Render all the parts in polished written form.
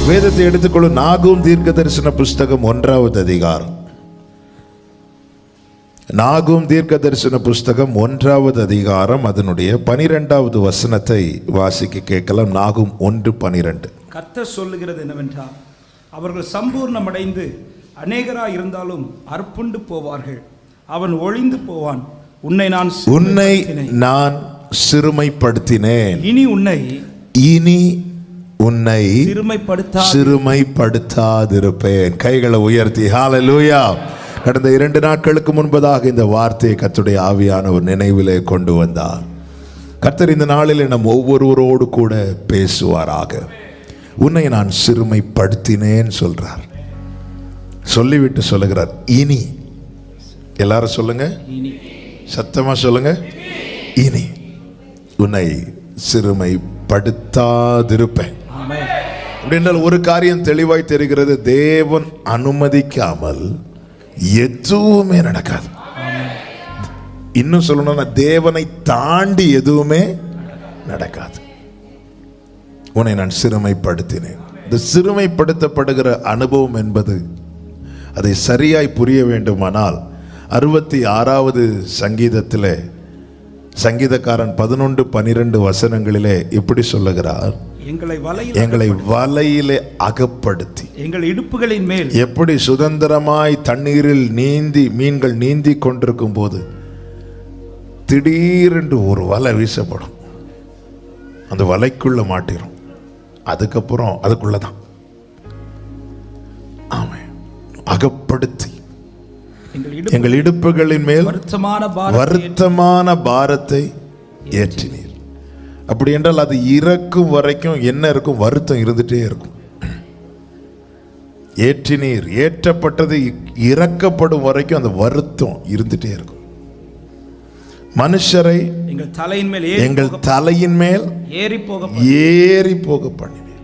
வேதத்தை எடுத்துக்கொள்ளும். நாகூம் தீர்க்க தரிசன புஸ்தகம் 1வது அதிகாரம். நாகூம் தீர்க்க தரிசன புஸ்தகம் 1வது அதிகாரம் அதனுடைய 12வது வசனத்தை வாசிக்க கேட்கலாம். நாகூம் 1:12. கர்த்தர் சொல்லுகிறது என்னவென்றால், அவர்கள் சம்பூர்ணமடைந்து அநேகராய் இருந்தாலும் அற்புண்டு போவார்கள். அவன் ஒழிந்து போவான். உன்னை நான் சிறுமைப்படுத்தினேன். இனி உன்னை சிறுமைப்படுத்தாதிருப்பேன். கைகளை உயர்த்தி ஹல்லேலூயா. கடந்த 2 நாட்களுக்கு முன்பதாக இந்த வார்த்தையை கர்த்தருடைய ஆவியானவர் நினைவிலே கொண்டு வந்தார். கர்த்தர் இந்த நாளில் நம் ஒவ்வொருவரோடு கூட பேசுவாராக. உன்னை நான் சிறுமைப்படுத்தினேன் சொல்றார். சொல்லிவிட்டு சொல்லுகிறார், இனி. எல்லாரும் சொல்லுங்க, சத்தமா சொல்லுங்க, இனி உன்னை சிறுமைப்படுத்தாதிருப்பேன். அப்படின்றால் ஒரு காரியம் தெளிவாய் தெரிகிறது, தேவன் அனுமதிக்காமல் எதுவுமே நடக்காது. இன்னும் சொல்லணும்னா தேவனை தாண்டி எதுவுமே நடக்காது. உன்னை நான் சிறுமைப்படுத்தினேன். இந்த சிறுமைப்படுத்தப்படுகிற அனுபவம் என்பது, அதை சரியாய் புரிய வேண்டுமானால் 66வது சங்கீதத்திலே சங்கீதக்காரன் 11-12 வசனங்களிலே இப்படி சொல்லுகிறார், எங்களை வலையிலே அகப்படுத்தி எங்கள் இடுப்புகளின் மேல் எப்படி சுதந்திரமாய் தண்ணீரில் மீன்கள் நீந்தி கொண்டிருக்கும் போது திடீரென்று ஒரு வலை வீசப்படும், அந்த வலைக்குள்ள மாட்டிரும், அதுக்கப்புறம் அதுக்குள்ளதான். ஆமே, அகப்படுத்தி எங்கள் இடுப்புகளின் மேல் வருத்தமான பாரத்தை ஏற்றினீர். அப்படி என்றால் அது இறக்கும் வரைக்கும் என்ன இருக்கும்? வருத்தம் இருந்துட்டே இருக்கும். ஏற்றினீர், ஏற்றப்பட்டது இறக்கப்படும் வரைக்கும் அந்த வருத்தம் இருந்துட்டே இருக்கும். மனுஷரை எங்கள் தலையின் மேல் ஏறி போக பண்ணினீர்.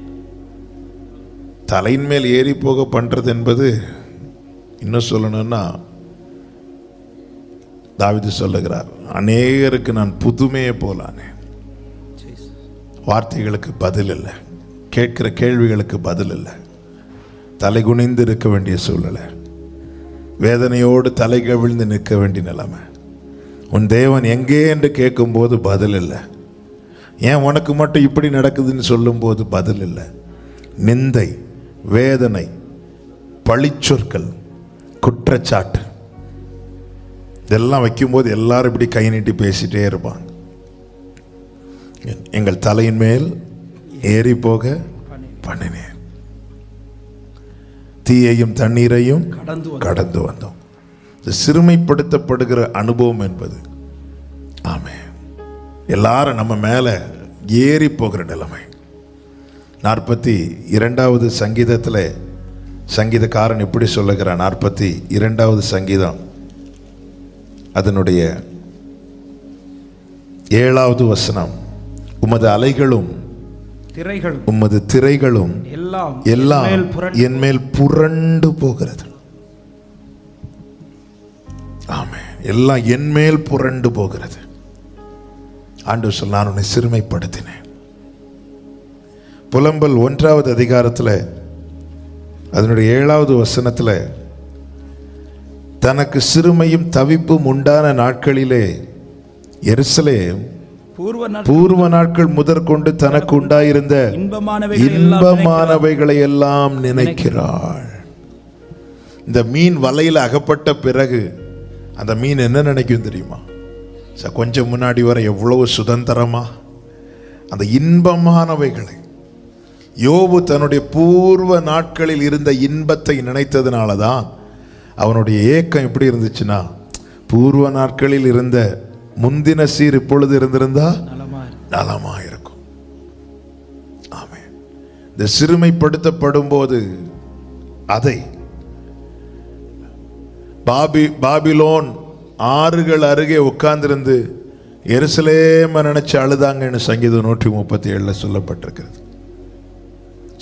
தலையின் மேல் ஏறி போக பண்றது என்பது, இன்னும் சொல்லணும்னா தாவீது சொல்லுகிறார், அநேகருக்கு நான் புதுமையை போலானே. வார்த்தைகளுக்கு பதில் இல்லை, கேட்கிற கேள்விகளுக்கு பதில் இல்லை, தலை குனிந்து இருக்க வேண்டிய சூழ்நிலை, வேதனையோடு தலை கவிழ்ந்து நிற்க வேண்டிய நிலைமை. உன் தேவன் எங்கே என்று கேட்கும்போது பதில் இல்லை. ஏன் உனக்கு மட்டும் இப்படி நடக்குதுன்னு சொல்லும்போது பதில் இல்லை. நிந்தை, வேதனை, பழிச்சொற்கள், குற்றச்சாட்டு, இதெல்லாம் வைக்கும்போது எல்லாரும் இப்படி கை நீட்டி பேசிட்டே இருப்பாங்க. எங்கள் தலையின் மேல் ஏறி போக பண்ணினேன், தீயையும் தண்ணீரையும் கடந்து வந்தோம். சிறுமைப்படுத்தப்படுகிற அனுபவம் என்பது, ஆமே, எல்லாரும் நம்ம மேல ஏறி போகிற நிலைமை. 42வது சங்கீதத்தில் சங்கீதக்காரன் இப்படி சொல்லுகிறான். 42வது சங்கீதம் அதனுடைய 7வது வசனம், உமது அலைகளும் உமது திரைகளும் எல்லாம் என் மேல் புரண்டு போகிறது. ஆமே, எல்லாம் என் மேல் புரண்டு போகிறது. ஆண்டவர் சொல், நான் உன்னை சிறுமைப்படுத்தினேன். புலம்பல் 1வது அதிகாரத்தில் அதனுடைய 7வது வசனத்தில், தனக்கு சிறுமையும் தவிப்பும் உண்டான நாட்களிலே எருசலேம் பூர்வ நாட்கள் முதற்கொண்டு தனக்கு உண்டாயிருந்த இன்பமானவைகளை எல்லாம் நினைக்கிறாள். இந்த மீன் வலையில் அகப்பட்ட பிறகு அந்த மீன் என்ன நினைக்கும் தெரியுமா? கொஞ்சம் முன்னாடி வரை எவ்வளவு சுதந்திரமா அந்த இன்பமானவைகளை, யோபு தன்னுடைய பூர்வ நாட்களில் இருந்த இன்பத்தை நினைத்ததுனால தான் அவனுடைய ஏக்கம் எப்படி இருந்துச்சுன்னா, பூர்வ நாட்களில் இருந்த முந்தின சீர் இப்பொழுது இருந்திருந்தா நலமா இருக்கும். ஆமே, இந்த சிறுமைப்படுத்தப்படும் போது அதை பாபிலோன் ஆறுகள் அருகே உட்கார்ந்திருந்து எருசலேம நினைச்சு அழுதாங்கன்னு சங்கீதம் 137 சொல்லப்பட்டிருக்கிறது.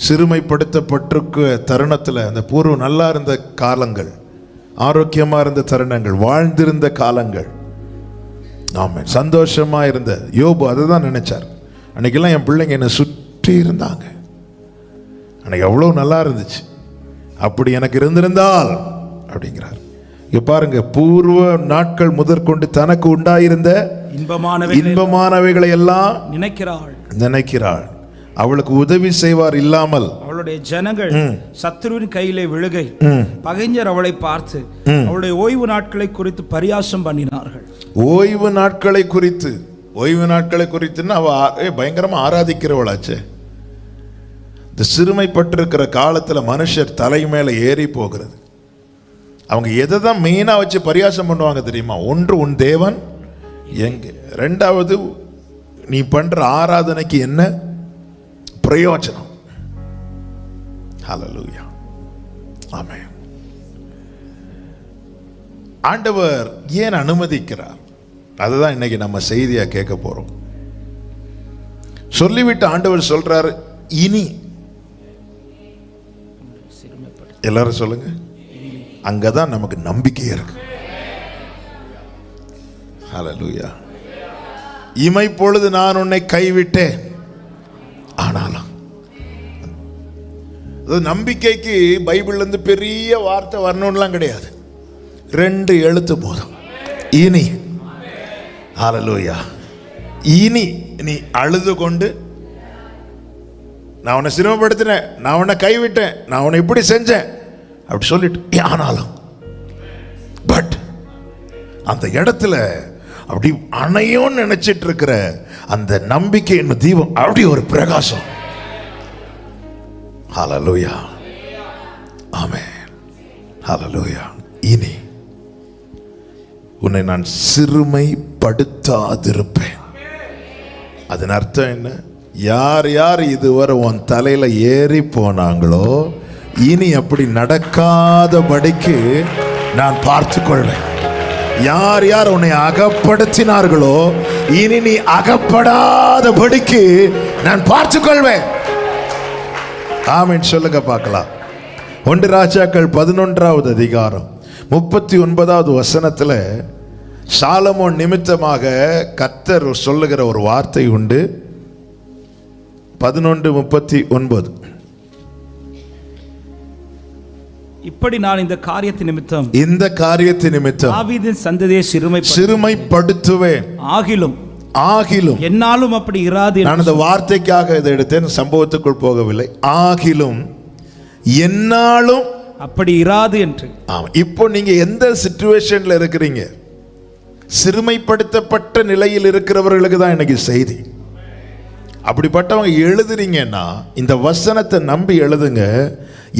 சிறுமைப்படுத்தப்பட்டிருக்க தருணத்தில், அந்த பூர்வ நல்லா இருந்த காலங்கள், ஆரோக்கியமா இருந்த தருணங்கள், வாழ்ந்திருந்த காலங்கள், ஆமே, சந்தோஷமா இருந்த யோபு அதை தான் நினைச்சார். அன்னைக்கெல்லாம் என் பிள்ளைங்க என்னை சுற்றி இருந்தாங்க, அன்னைக்கு அவ்வளோ நல்லா இருந்துச்சு, அப்படி எனக்கு இருந்திருந்தால் அப்படிங்கிறார். இங்க பாருங்க, பூர்வ நாட்கள் முதற்கொண்டு தனக்கு உண்டாயிருந்த இன்பமானவைகளை எல்லாம் நினைக்கிறாள். அவளுக்கு உதவி செய்வார் இல்லாமல் அவளுடைய ஜனங்கள் சத்துருவின் கையிலே விழுகை பகைஞர் அவளை பார்த்து அவளுடைய ஓய்வு நாட்களை குறித்து பரியாசம் பண்ணினார்கள். ஓய்வு நாட்களை குறித்துன்னா அவ பயங்கரமா ஆராதிக்கிறவளாச்சே. இந்த சிறுமைப்பட்டிருக்கிற காலத்துல மனுஷர் தலை மேல ஏறி போகிறது. அவங்க எதை தான் மெயினா வச்சு பரியாசம் பண்ணுவாங்க தெரியுமா? ஒன்று, உன் தேவன் எங்க, ரெண்டாவது நீ பண்ற ஆராதனைக்கு என்ன பிரயோஜனம். ஹல்லேலூயா, ஆமென். ஆண்டவர் ஏன் அனுமதிக்கிறார்? அதுதான் இன்னைக்கு நம்ம செய்தியா கேட்க போறோம். சொல்லிவிட்டு ஆண்டவர் சொல்றாரு, இனி. எல்லாரும் சொல்லுங்க, அங்கதான் நமக்கு நம்பிக்கை இருக்கு. ஹல்லேலூயா. இமைப்பொழுது நான் உன்னை கைவிட்டேன், ஆனாலும். நம்பிக்கைக்கு பைபிள்ல இருந்து பெரிய வார்த்தை வரணும்லாம் கிடையாது, 2 எழுத்து போதும், இனி. ஹல்லேலூயா. இனி நீ அழுது கொண்டு, நான் உன்னை சிரமப்படுத்தினேன், நான் உன்னை கைவிட்டேன், நான் உன்னை இப்படி செஞ்சேன் அப்படி சொல்லிட்டு, ஆனாலும் பட் அந்த இடத்துல அப்படி அணையும் நினைச்சிட்டு இருக்கிற அந்த நம்பிக்கை என்ன தீபம், அப்படி ஒரு பிரகாசம். ஹல்லேலூயா, ஆமென், ஹல்லேலூயா. இனி உன்னை நான் சிறுமைப்படுத்தாதிருப்பேன். அதன் அர்த்தம் என்ன? யார் யார் இதுவரை உன் தலையில ஏறி போனாங்களோ, இனி அப்படி நடக்காதபடிக்கு நான் பார்த்துக் கொள்வேன். யார் யார் உன்னை அகப்படுத்தினார்களோ, இனி நீ அகப்படாதபடிக்கு நான் பார்த்துக் கொள்வேன். ஆமென் சொல்லுங்க பார்க்கலாம். 1 ராஜாக்கள் 11வது அதிகாரம் 39வது வசனத்துல சாலமோன் நிமித்தமாக கர்த்தர் சொல்லுகிற ஒரு வார்த்தை உண்டு. 11:39. இப்படி நான் இந்த காரியத்தின் நிமித்தம் தாவீதின் சந்ததியை சிறுமைப்படுத்துவேன், ஆகிலும் என்னாலும் அப்படி இராது. நான் இந்த வார்த்தைக்காக இதை எடுத்தேன், சம்பவத்துக்குள் போகவில்லை. ஆகிலும் என்னாலும் அப்படி இராது என்று. இப்போ நீங்க எந்த சிச்சுவேஷன்ல இருக்கிறீங்க? சிறுமைப்படுத்தப்பட்ட நிலையில் இருக்கிறவர்களுக்கு தான் இன்னைக்கு செய்தி. அப்படிப்பட்டவங்க எழுதுறீங்கன்னா இந்த வசனத்தை நம்பி எழுதுங்க,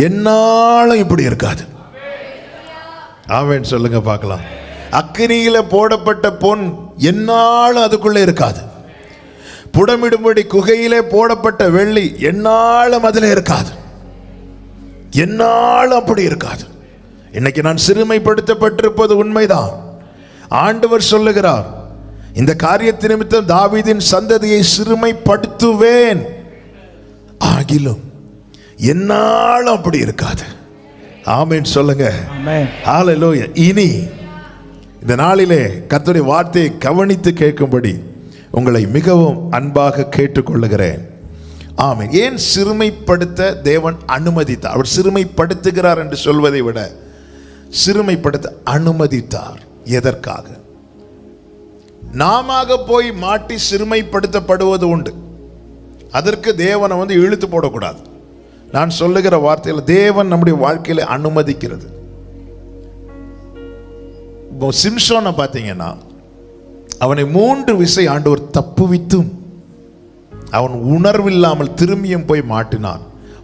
என்னாலும் இப்படி இருக்காது. ஆமென் சொல்லுங்க பார்க்கலாம். அக்கினியில போடப்பட்ட பொன் என்னாலும் அதுக்குள்ளே இருக்காது. புடமிடும்படி குகையிலே போடப்பட்ட வெள்ளி என்னாலும் அதில் இருக்காது. என்னாலும் அப்படி இருக்காது. இன்னைக்கு நான் சிறுமைப்படுத்தப்பட்டிருப்பது உண்மைதான். ஆண்டவர் சொல்லுகிறார், இந்த காரியத்தின் நிமித்தம் தாவீதின் சந்ததியை சிறுமைப்படுத்துவேன், ஆகிலும் என்னாலும் அப்படி இருக்காது. ஆமென் சொல்லுங்க. ஹல்லேலூயா. இனி இந்த நாளிலே கர்த்தருடைய வார்த்தையை கவனித்து கேட்கும்படி உங்களை மிகவும் அன்பாக கேட்டுக்கொள்ளுகிறேன். ஆமென். ஏன் சிறுமைப்படுத்த தேவன் அனுமதித்தார்? அவர் சிறுமைப்படுத்துகிறார் என்று சொல்வதை விட சிறுமைப்படுத்த அனுமதித்தார். எதற்காக? நாம போய் மாட்டி சிறுமைப்படுத்தப்படுவது உண்டு. அதற்கு தேவனை இழுத்து போடக்கூடாது. நான் சொல்லுகிற வார்த்தையில் தேவன் நம்முடைய வாழ்க்கையில அனுமதிக்கிறது. சிம்சோனை பார்த்தீங்கன்னா அவனை 3 விசை ஆண்டவர் தப்புவித்தும் அவன் உணர்வில்லாமல் திரும்பியும் போய் மாட்டினான்.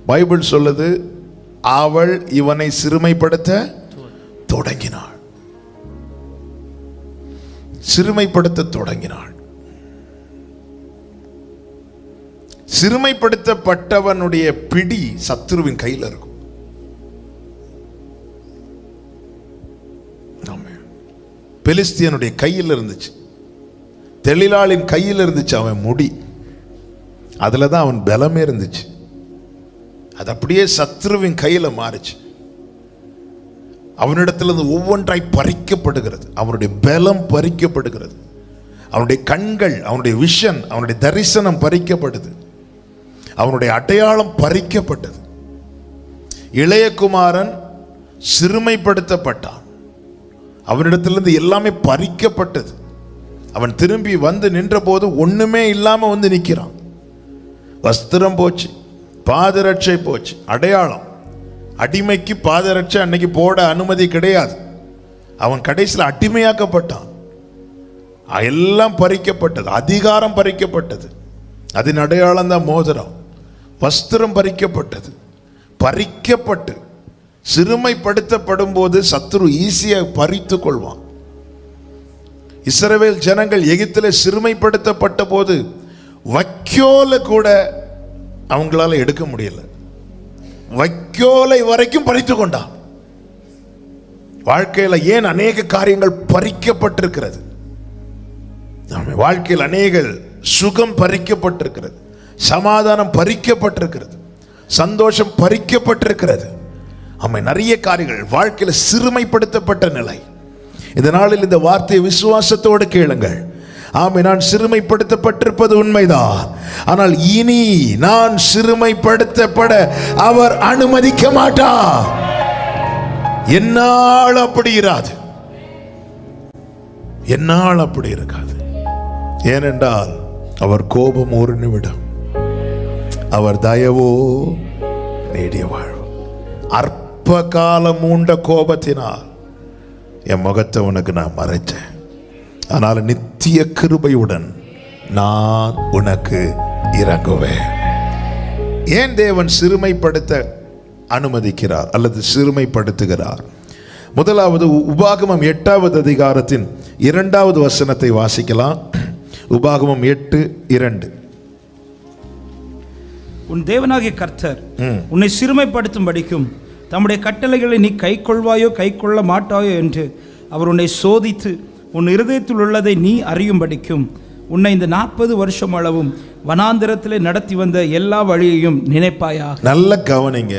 பைபிள் சொல்லுது, அவள் இவனை சிறுமைப்படுத்த தொடங்கினாள். சிறுமைப்படுத்த தொடங்கினாள். சிறுமைப்படுத்தப்பட்டவனுடைய பிடி சத்துருவின் கையில் இருக்கும். பெலிஸ்தியனுடைய கையில் இருந்துச்சு, தெளிலாளின் கையில் இருந்துச்சு அவன் முடி. அதுல தான் அவன் பலமே இருந்துச்சு. அது அப்படியே சத்ருவின் கையில மாறிச்சு. அவனிடத்திலிருந்து ஒவ்வொன்றாய் பறிக்கப்படுகிறது. அவனுடைய பலம் பறிக்கப்படுகிறது. அவனுடைய கண்கள், அவனுடைய விஷன், அவனுடைய தரிசனம் பறிக்கப்படுது. அவனுடைய அடையாளம் பறிக்கப்பட்டது. இளைய குமாரன் சிறுமைப்படுத்தப்பட்டான். அவனிடத்திலிருந்து எல்லாமே பறிக்கப்பட்டது. அவன் திரும்பி வந்து நின்ற போது ஒண்ணுமே இல்லாம வந்து நிற்கிறான். வஸ்திரம் போச்சு, பாதரட்சை போச்சு, அடையாளம். அடிமைக்கு பாதரட்சை அன்னைக்கு போட அனுமதி கிடையாது. அவன் கடைசியில் அடிமையாக்கப்பட்டான். எல்லாம் பறிக்கப்பட்டது, அதிகாரம் பறிக்கப்பட்டது, அதன் அடையாளம் தான் மோதிரம். வஸ்திரம் பறிக்கப்பட்டது. பறிக்கப்பட்டு சிறுமைப்படுத்தப்படும் போது சத்துரு ஈஸியாக பறித்து கொள்வான். இஸ்ரவேல் ஜனங்கள் எகிப்திலே சிறுமைப்படுத்தப்பட்ட போது வைக்கோலை கூட அவங்களால எடுக்க முடியல. வைக்கோலை வரைக்கும் பறித்து கொண்டான். வாழ்க்கையில் ஏன் அநேக காரியங்கள் பறிக்கப்பட்டிருக்கிறது? வாழ்க்கையில் அநேக சுகம் பறிக்கப்பட்டிருக்கிறது, சமாதானம் பறிக்கப்பட்டிருக்கிறது, சந்தோஷம் பறிக்கப்பட்டிருக்கிறது. நிறைய காரியங்கள் வாழ்க்கையில் சிறுமைப்படுத்தப்பட்ட நிலை. இந்த நாளில் இந்த வார்த்தையை விசுவாசத்தோடு கேளுங்கள். நான் சிறுமைப்படுத்தப்பட்டிருப்பது உண்மைதான். ஆனால் இனி நான் சிறுமைப்படுத்தப்பட அவர் அனுமதிக்க மாட்டார். என்னால் அப்படி இராது, என்னால் அப்படி இருக்காது. ஏனென்றால் அவர் கோபம் ஒரு நிமிடம், அவர் தயவோ நீடிய வாழ்வு. அற்ப காலம் மூண்ட கோபத்தினால் என் முகத்தை உனக்கு நான் மறைச்சேன். ஆனால் நித்திய கிருபையுடன் நான் உனக்கு இறங்குவேன். ஏன் தேவன் சிறுமைப்படுத்த அனுமதிக்கிறார் அல்லது சிறுமைப்படுத்துகிறார்? முதலாவது உபாகமம் 8வது அதிகாரத்தின் 2வது வசனத்தை வாசிக்கலாம். உபாகமம் 8:2. உன் தேவனாகிய கர்த்தர் உன்னை சிறுமைப்படுத்தும்படிக்கும் தம்முடைய கட்டளைகளை நீ கை கொள்வாயோ கை கொள்ள மாட்டாயோ என்று அவர் உன்னை சோதித்து உன் இருதயத்தில் உள்ளதை நீ அறியும்படிக்கும் உன்னை இந்த 40 வருஷம் அளவும் வனாந்திரத்திலே நடத்தி வந்த எல்லா வழியையும் நினைப்பாயாக. நல்ல கவனிங்க.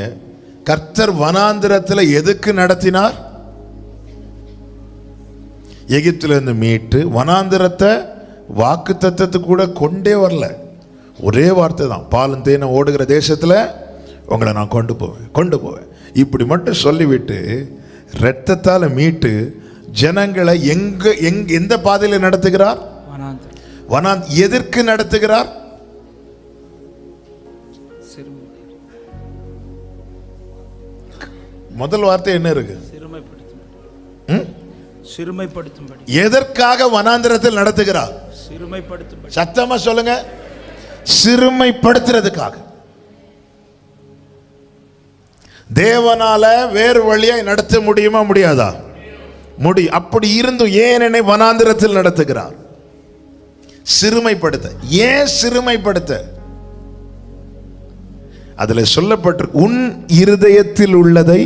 கர்த்தர் வனாந்திரத்தில் எதுக்கு நடத்தினார்? எகிப்திலிருந்து மீட்டு வனாந்திரத்தை வாக்கு தத்தத்துக்கு கூட கொண்டே வரல. ஒரே வார்த்தை தான், பாலும் தேனும் ஓடுகிற தேசத்தில் உங்களை நான் கொண்டு போவேன் இப்படி மட்டும் சொல்லிவிட்டு இரத்தத்தால் மீட்டு ஜனங்களை எந்த பாதையில் நடத்துகிறார்? எதற்கு நடத்துகிறார்? முதல் வார்த்தை என்ன இருக்கு? சிறுமைப்படுத்தும்படி. எதற்காக வனாந்திரத்தில் நடத்துகிறார்? சிறுமைப்படுத்தும்படி. சத்தமா சொல்லுங்க. சிறுமைப்படுத்துறதுக்காக. தேவனால வேறு வழியாய் நடத்த முடியுமா? முடியாதா? முடியும். அப்படி இருந்தும் ஏன் என்னை வனாந்திரத்தில் நடத்துகிறார்? சிறுமைப்படுத்த. ஏன் சிறுமைப்படுத்த? அதுல சொல்லப்பட்டிருக்கு, உன் இருதயத்தில் உள்ளதை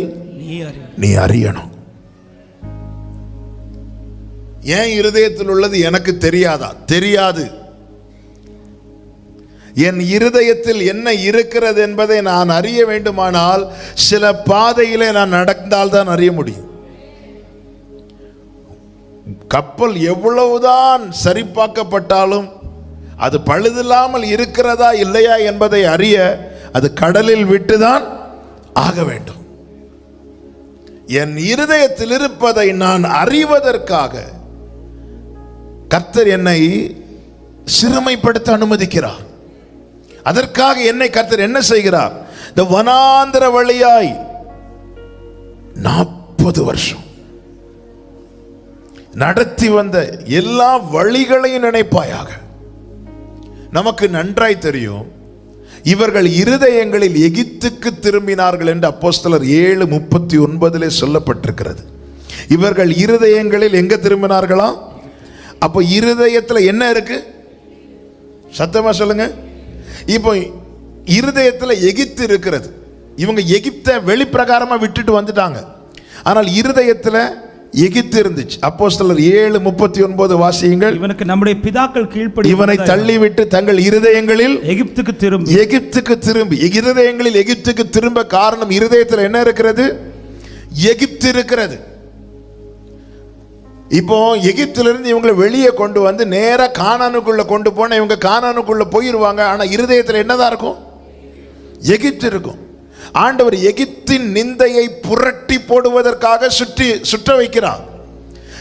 நீ அறியணும். ஏன் இருதயத்தில் உள்ளது எனக்கு தெரியாதா? தெரியாது. என் இருதயத்தில் என்ன இருக்கிறது என்பதை நான் அறிய வேண்டுமானால் சில பாதையிலே நான் நடந்தால்தான் அறிய முடியும். கப்பல் எவ்வளவுதான் சரிபார்க்கப்பட்டாலும் அது பழுதில்லாமல் இருக்கிறதா இல்லையா என்பதை அறிய அது கடலில் விட்டுதான் ஆக வேண்டும். என் இருதயத்தில் இருப்பதை நான் அறிவதற்காக கர்த்தர் என்னை சிறுமைப்படுத்த அனுமதிக்கிறார். அதற்காக என்னை கர்த்தர் என்ன செய்கிறார்? இந்த வனாந்திர வழியாய் 40 வருஷம் நடத்தி வந்த எல்லா வழிகளையும் நினைப்பாயாக. நமக்கு நன்றாய் தெரியும், இவர்கள் இருதயங்களில் எகிப்துக்கு திரும்பினார்கள் என்று அப்போஸ்தலர் 7:39 சொல்லப்பட்டிருக்கிறது. இவர்கள் இருதயங்களில் எங்க திரும்பினார்களா? அப்போ இருதயத்துல என்ன இருக்கு? சத்தமா சொல்லுங்க. இப்போ இருதயத்துல எகிப்து இருக்கிறது. இவங்க எகிப்தை வெளிப்பிரகாரமா விட்டுட்டு வந்துட்டாங்க. ஆனால் இருதயத்துல எகிப்து இருந்துச்சு. அப்போஸ்தலர் 7:39 வாசியுங்கள். இவனுக்கு நம்முடைய பிதாக்கள் கீழ்ப்படி இவனை தள்ளிவிட்டு தங்கள் இருதயங்களில் எகிப்துக்கு திரும்பி இருதயங்களில் எகிப்துக்கு திரும்ப காரணம், இருதயத்தில் என்ன இருக்கிறது? எகிப்து இருக்கிறது. இப்போ எகிப்திலிருந்து இவங்களை வெளியே கொண்டு வந்து நேரா கானானுக்குள்ள கொண்டு போன இவங்க கானானுக்குள்ள போயிருவாங்க. ஆனா இருதயத்தில் என்னதான் இருக்கும்? எகிப்து இருக்கும். ஆண்டவர் எகிப்தின் நிந்தையை புரட்டி போடுவதற்காக சுற்ற வைக்கிறார்.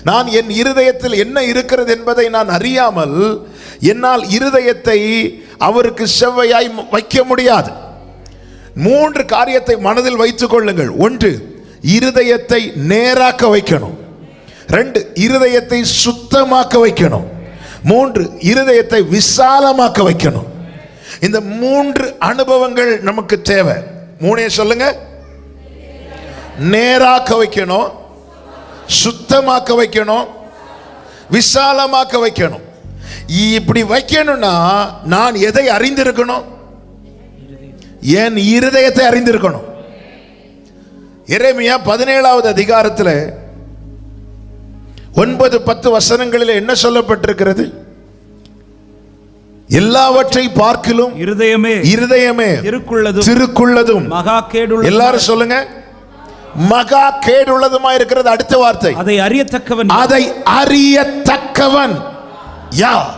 நான் என் இருதயத்தில் என்ன இருக்கிறது என்பதை நான் அறியாமல் என்னால் இருதயத்தை அவருக்கு செவ்வையாய் வைக்க முடியாது. 3 காரியத்தை மனதில் வைத்துக் கொள்ளுங்கள். 1, இருதயத்தை நேராக்க வைக்கணும். 2, இருதயத்தை சுத்தமாக்க வைக்கணும். 3, இருதயத்தை விசாலமாக்க வைக்கணும். இந்த 3 அனுபவங்கள் நமக்கு தேவை. 3 சொல்லுங்க. நேராக்க வைக்கணும், சுத்தமாக்க வைக்கணும், விசாலமாக்க வைக்கணும். இப்படி வைக்கணும்னா நான் எதை அறிந்திருக்கணும்? என் இருதயத்தை அறிந்திருக்கணும். எரேமியா 17வது அதிகாரத்தில் 9-10 வசனங்களில் என்ன சொல்லப்பட்டிருக்கிறது? எல்லாவற்றை பார்க்கிலும் இருதயமே திருக்குள்ளதும் மகா கேடுள்ளதும். எல்லாரும் சொல்லுங்க. மகா கேடுள்ளதுமா இருக்கிறது. அடுத்த வார்த்தை, அதை அறியத்தக்கவன் யார்?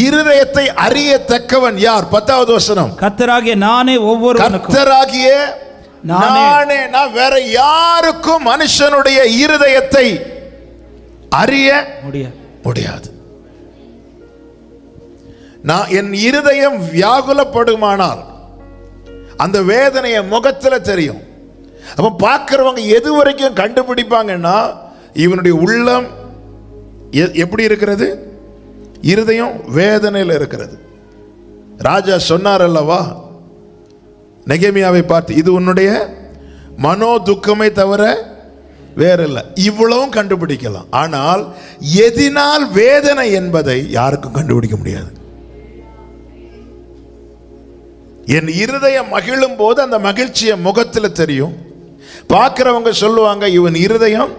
இருதயத்தை அறியத்தக்கவன் யார்? 10வது வசனம், கர்த்தராகிய நானே கர்த்தராகிய நானே. நான் வேற யாருக்கும் மனுஷனுடைய இருதயத்தை அறிய முடியாது. நான் என் இருதயம் வியாகுலப்படுமானால் அந்த வேதனையை முகத்துல தெரியும். அப்ப பார்க்கிறவங்க எது வரைக்கும் கண்டுபிடிப்பாங்கன்னா இவனுடைய உள்ளம் எப்படி இருக்கிறது? இருதயம் வேதனையில் இருக்கிறது. ராஜா சொன்னார் அல்லவா நெகேமியாவை பார்த்து, இது உன்னுடைய மனோ துக்கமே தவிர வேறில்லை. இவ்வளவும் கண்டுபிடிக்கலாம். ஆனால் எதினால் வேதனை என்பதை யாருக்கும் கண்டுபிடிக்க முடியாது. என் இருதயம் மகிழும் போது அந்த மகிழ்ச்சியை முகத்தில் தெரியும். பார்க்கிறவங்க சொல்லுவாங்க இவன் இருதயம்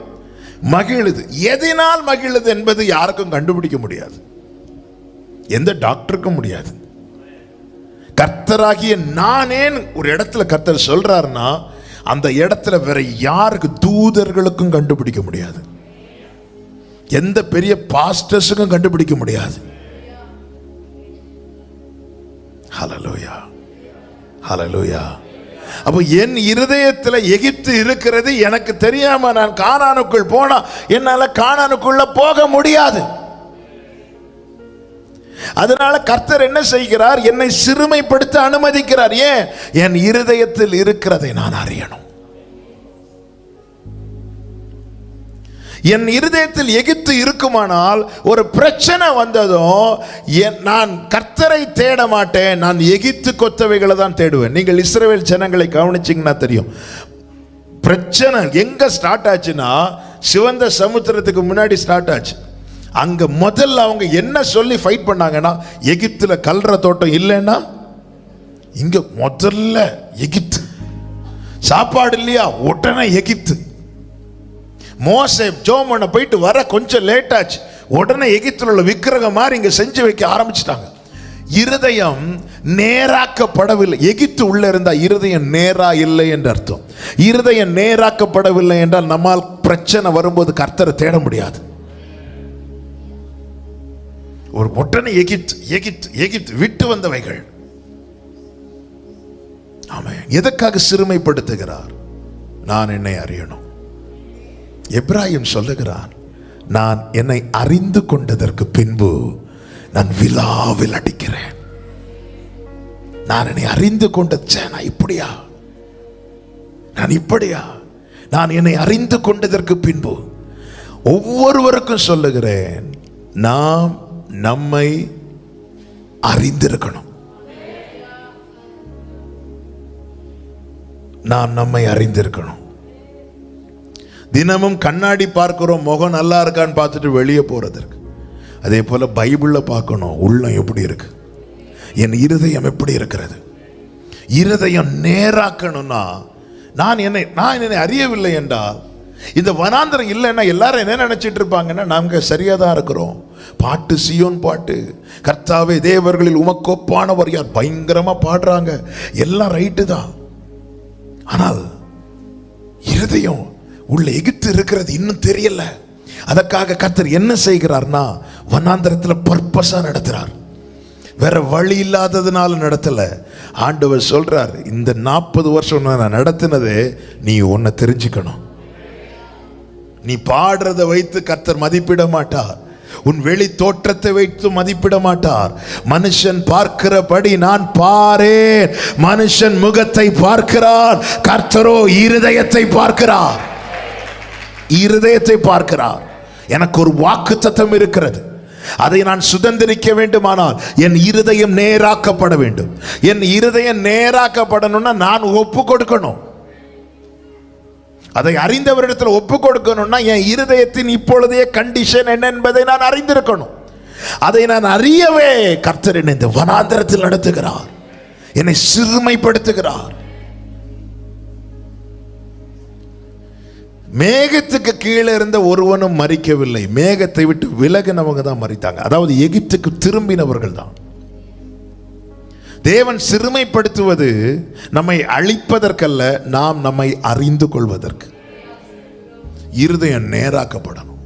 மகிழுது. எதினால் மகிழுது என்பது யாருக்கும் கண்டுபிடிக்க முடியாது. எந்த டாக்டருக்கும் முடியாது. கர்த்தராகிய நானேன்னு ஒரு இடத்துல கர்த்தர் சொல்றாருன்னா அந்த இடத்துல வேற யாருக்கு, தூதர்களுக்கும் கண்டுபிடிக்க முடியாது. எந்த பெரிய பாஸ்டர்ஸுக்கும் கண்டுபிடிக்க முடியாது. ஹல்லேலூயா, ஹல்லேலூயா. அப்போ என் இருதயத்தில் எகிப்து இருக்கிறது எனக்கு தெரியாம நான் கானானுக்குள் போனா என்னால கானானுக்குள்ள போக முடியாது. அதனால கர்த்தர் என்ன செய்கிறார்? என்னை சிறுமைப்படுத்த அனுமதிக்கிறார். ஏன்? என் இருதயத்தில் இருக்கிறதை நான் அறியணும். என் இருதயத்தில் எகிப்து இருக்குமானால் ஒரு பிரச்சனை வந்ததும் நான் கர்த்தரை தேட மாட்டேன், நான் எகிப்து கொத்தவைகளை தான் தேடுவேன். நீங்கள் இஸ்ரவேல் ஜனங்களை கவனிச்சிங்கன்னா தெரியும். பிரச்சனை எங்க ஸ்டார்ட் ஆச்சுன்னா சிவந்த சமுத்திரத்துக்கு முன்னாடி ஸ்டார்ட் ஆச்சு. அங்க முதல்ல அவங்க என்ன சொல்லி ஃபைட் பண்ணாங்கன்னா, எகிப்துல கல்ற தோட்டம் இல்லைன்னா இங்க முதல்ல எகிப்து, சாப்பாடு இல்லையா உடனே எகிப்து. மோசே ஜோம் பண்ண போயிட்டு வர கொஞ்சம் லேட் ஆச்சு, உடனே எகிப்துல உள்ள விக்கிரகம் மாதிரி இங்க செஞ்சு வைக்க ஆரம்பிச்சிட்டாங்க. இருதயம் நேராக்கப்படவில்லை. எகிப்து உள்ள இருந்தா இருதயம் நேரா இல்லை என்று அர்த்தம். இருதயம் நேராக்கப்படவில்லை என்றால் நம்மால் பிரச்சனை வரும்போது கர்த்தரை தேட முடியாது. ஒரு உடனே எகிப்து எகிப்து எகிப்து விட்டு வந்தவைகள். ஆமென். எதற்காக சிறுமைப்படுத்துகிறார்? நான் என்னை அறியணும். எப்ராயிம் சொல்லுகிறான், நான் என்னை அறிந்து கொண்டதற்கு பின்பு நான் விலாவில் அடிக்கிறேன். நான் என்னை அறிந்து கொண்டச்சே, நான் இப்படியா, நான் இப்படியா, நான் என்னை அறிந்து கொண்டதற்கு பின்பு. ஒவ்வொருவருக்கும் சொல்லுகிறேன், நாம் நம்மை அறிந்திருக்கணும். நாம் நம்மை அறிந்திருக்கணும். தினமும் கண்ணாடி பார்க்கிறோம், முகம் நல்லா இருக்கான்னு பார்த்துட்டு வெளியே போறதற்கு. அதே போல பைபிள்ல பார்க்கணும், உள்ளம் எப்படி இருக்கு, என் இருதயம் எப்படி இருக்கிறது. இருதயம் நேராக்கணும்னா நான் என்னை அறியவில்லை என்றால், இந்த வனாந்திரம் இல்லைன்னா எல்லாரும் என்ன நினைச்சிட்டு இருப்பாங்கன்னா நாங்க சரியா தான் இருக்கிறோம். பாட்டு, சியோன் பாட்டு, கர்த்தாவே தேவர்களில் உமக்கொப்பானவர் யார், பயங்கரமா பாடுறாங்க, எல்லாம் ரைட்டு தான். ஆனால் இருதயம் உள்ள எகிப்து இருக்கிறது இன்னும் தெரியல. அதற்காக கர்த்தர் என்ன செய்கிறார்னா வனாந்திரத்தில் பர்பஸா நடத்துறார். வேற வழி இல்லாததுனால நடத்தல. ஆண்டவர் சொல்றார், இந்த 40 வருஷம் நான் நடத்தினதே நீ ஒன்ன தெரிஞ்சுக்கணும். நீ பாடுறதை வைத்து கர்த்தர் மதிப்பிட மாட்டார். உன் வெளி தோற்றத்தை வைத்து மதிப்பிட மாட்டார். மனுஷன் பார்க்கிறபடி நான் பாரேன். மனுஷன் முகத்தை பார்க்கிறான், கர்த்தரோ இருதயத்தை பார்க்கிறார். இருதயத்தை பார்க்கிறார். எனக்கு ஒரு வாக்குத்தத்தம் இருக்கிறது. அதை நான் சுதந்திரிக்க வேண்டுமானால் என் இருதயம் நேராக்கப்பட வேண்டும். என் இருதயம் நேராக்கப்படணும்னா நான் ஒப்பு கொடுக்கணும். அதை அறிந்தவரிடத்தில் ஒப்பு கொடுக்கணும்னா என் இருதயத்தின் இப்பொழுதைய கண்டிஷன் என்ன என்பதை நான் அறிந்திருக்கணும். அதை நான் அறியவே கர்த்தர் என்னை இந்த வனாந்தரத்தில் நடத்துகிறார், என்னை சிறுமைப்படுத்துகிறார். மேகத்துக்கு கீழே இருந்த ஒருவனும் மரிக்கவில்லை, மேகத்தை விட்டு விலகினவங்க தான் மரித்தாங்க. அதாவது எகிப்துக்கு திரும்பினவர்கள் தான். தேவன் சிறுமைப்படுத்துவது நம்மை அழிப்பதற்கல்ல, நாம் நம்மை அறிந்து கொள்வதற்கு. இருதயம் நேராக்கப்படணும்.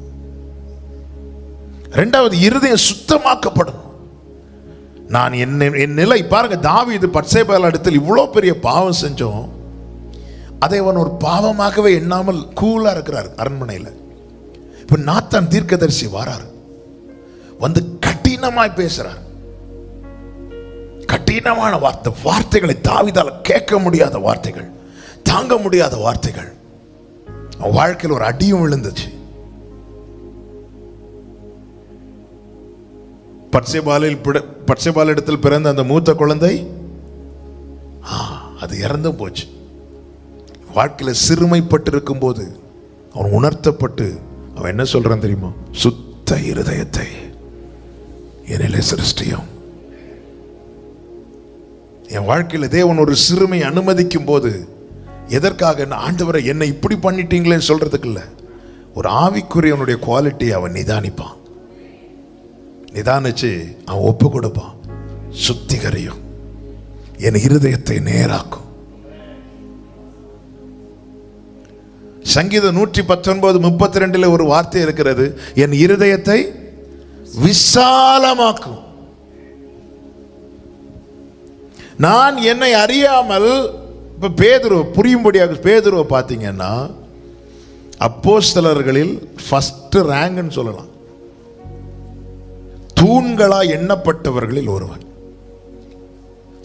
இரண்டாவது, இருதயம் சுத்தமாக்கப்படணும். நான் என் நிலை பாருங்க. தாவீது பத்சேபாள் இடத்தில் இவ்வளோ பெரிய பாவம் செஞ்சோம், அதை அவன் ஒரு பாவமாகவே எண்ணாமல் கூலா இருக்கிறார் அரண்மனையில். இப்ப நாத்தான் தீர்க்கதரிசி வாரார், வந்து கடினமாய் பேசுறார். கடினமான வார்த்தைகளை தாவீதால கேட்க முடியாத வார்த்தைகள், தாங்க முடியாத வார்த்தைகள். அவன் வாழ்க்கையில் ஒரு அடியும் விழுந்துச்சு. பட்சேபால் இடத்தில் பிறந்த அந்த மூத்த குழந்தை அது இறந்து போச்சு. வாழ்க்கையில் சிறுமைப்பட்டிருக்கும் போது அவன் உணர்த்தப்பட்டு அவன் என்ன சொல்றான் தெரியுமா? சுத்த இருதயத்தை என்னிலே சிருஷ்டியும். என் வாழ்க்கையில் தேவன் ஒரு சிறுமை அனுமதிக்கும் போது எதற்காக? ஆண்டவரை என்னை இப்படி பண்ணிட்டீங்களே சொல்றதுக்கு இல்லை, ஒரு ஆவிக்குரியவனுடைய குவாலிட்டி அவன் நிதானிப்பான். நிதானிச்சு அவன் ஒப்பு கொடுப்பான். சுத்திகரியும், என் இருதயத்தை நேராக்கும். சங்கீதம் 119:32 ஒரு வார்த்தை இருக்கிறது, என் இருதயத்தை விசாலமாக்கும். நான் என்னை அறியாமல், இப்ப பேதுரு புரியும்படியாக, பேதுருவை பார்த்தீங்கன்னா அப்போஸ்தலர்களில் ஃபர்ஸ்ட் ரேங்க்னு சொல்லலாம். தூண்களா எண்ணப்பட்டவர்களில் ஒருவன்,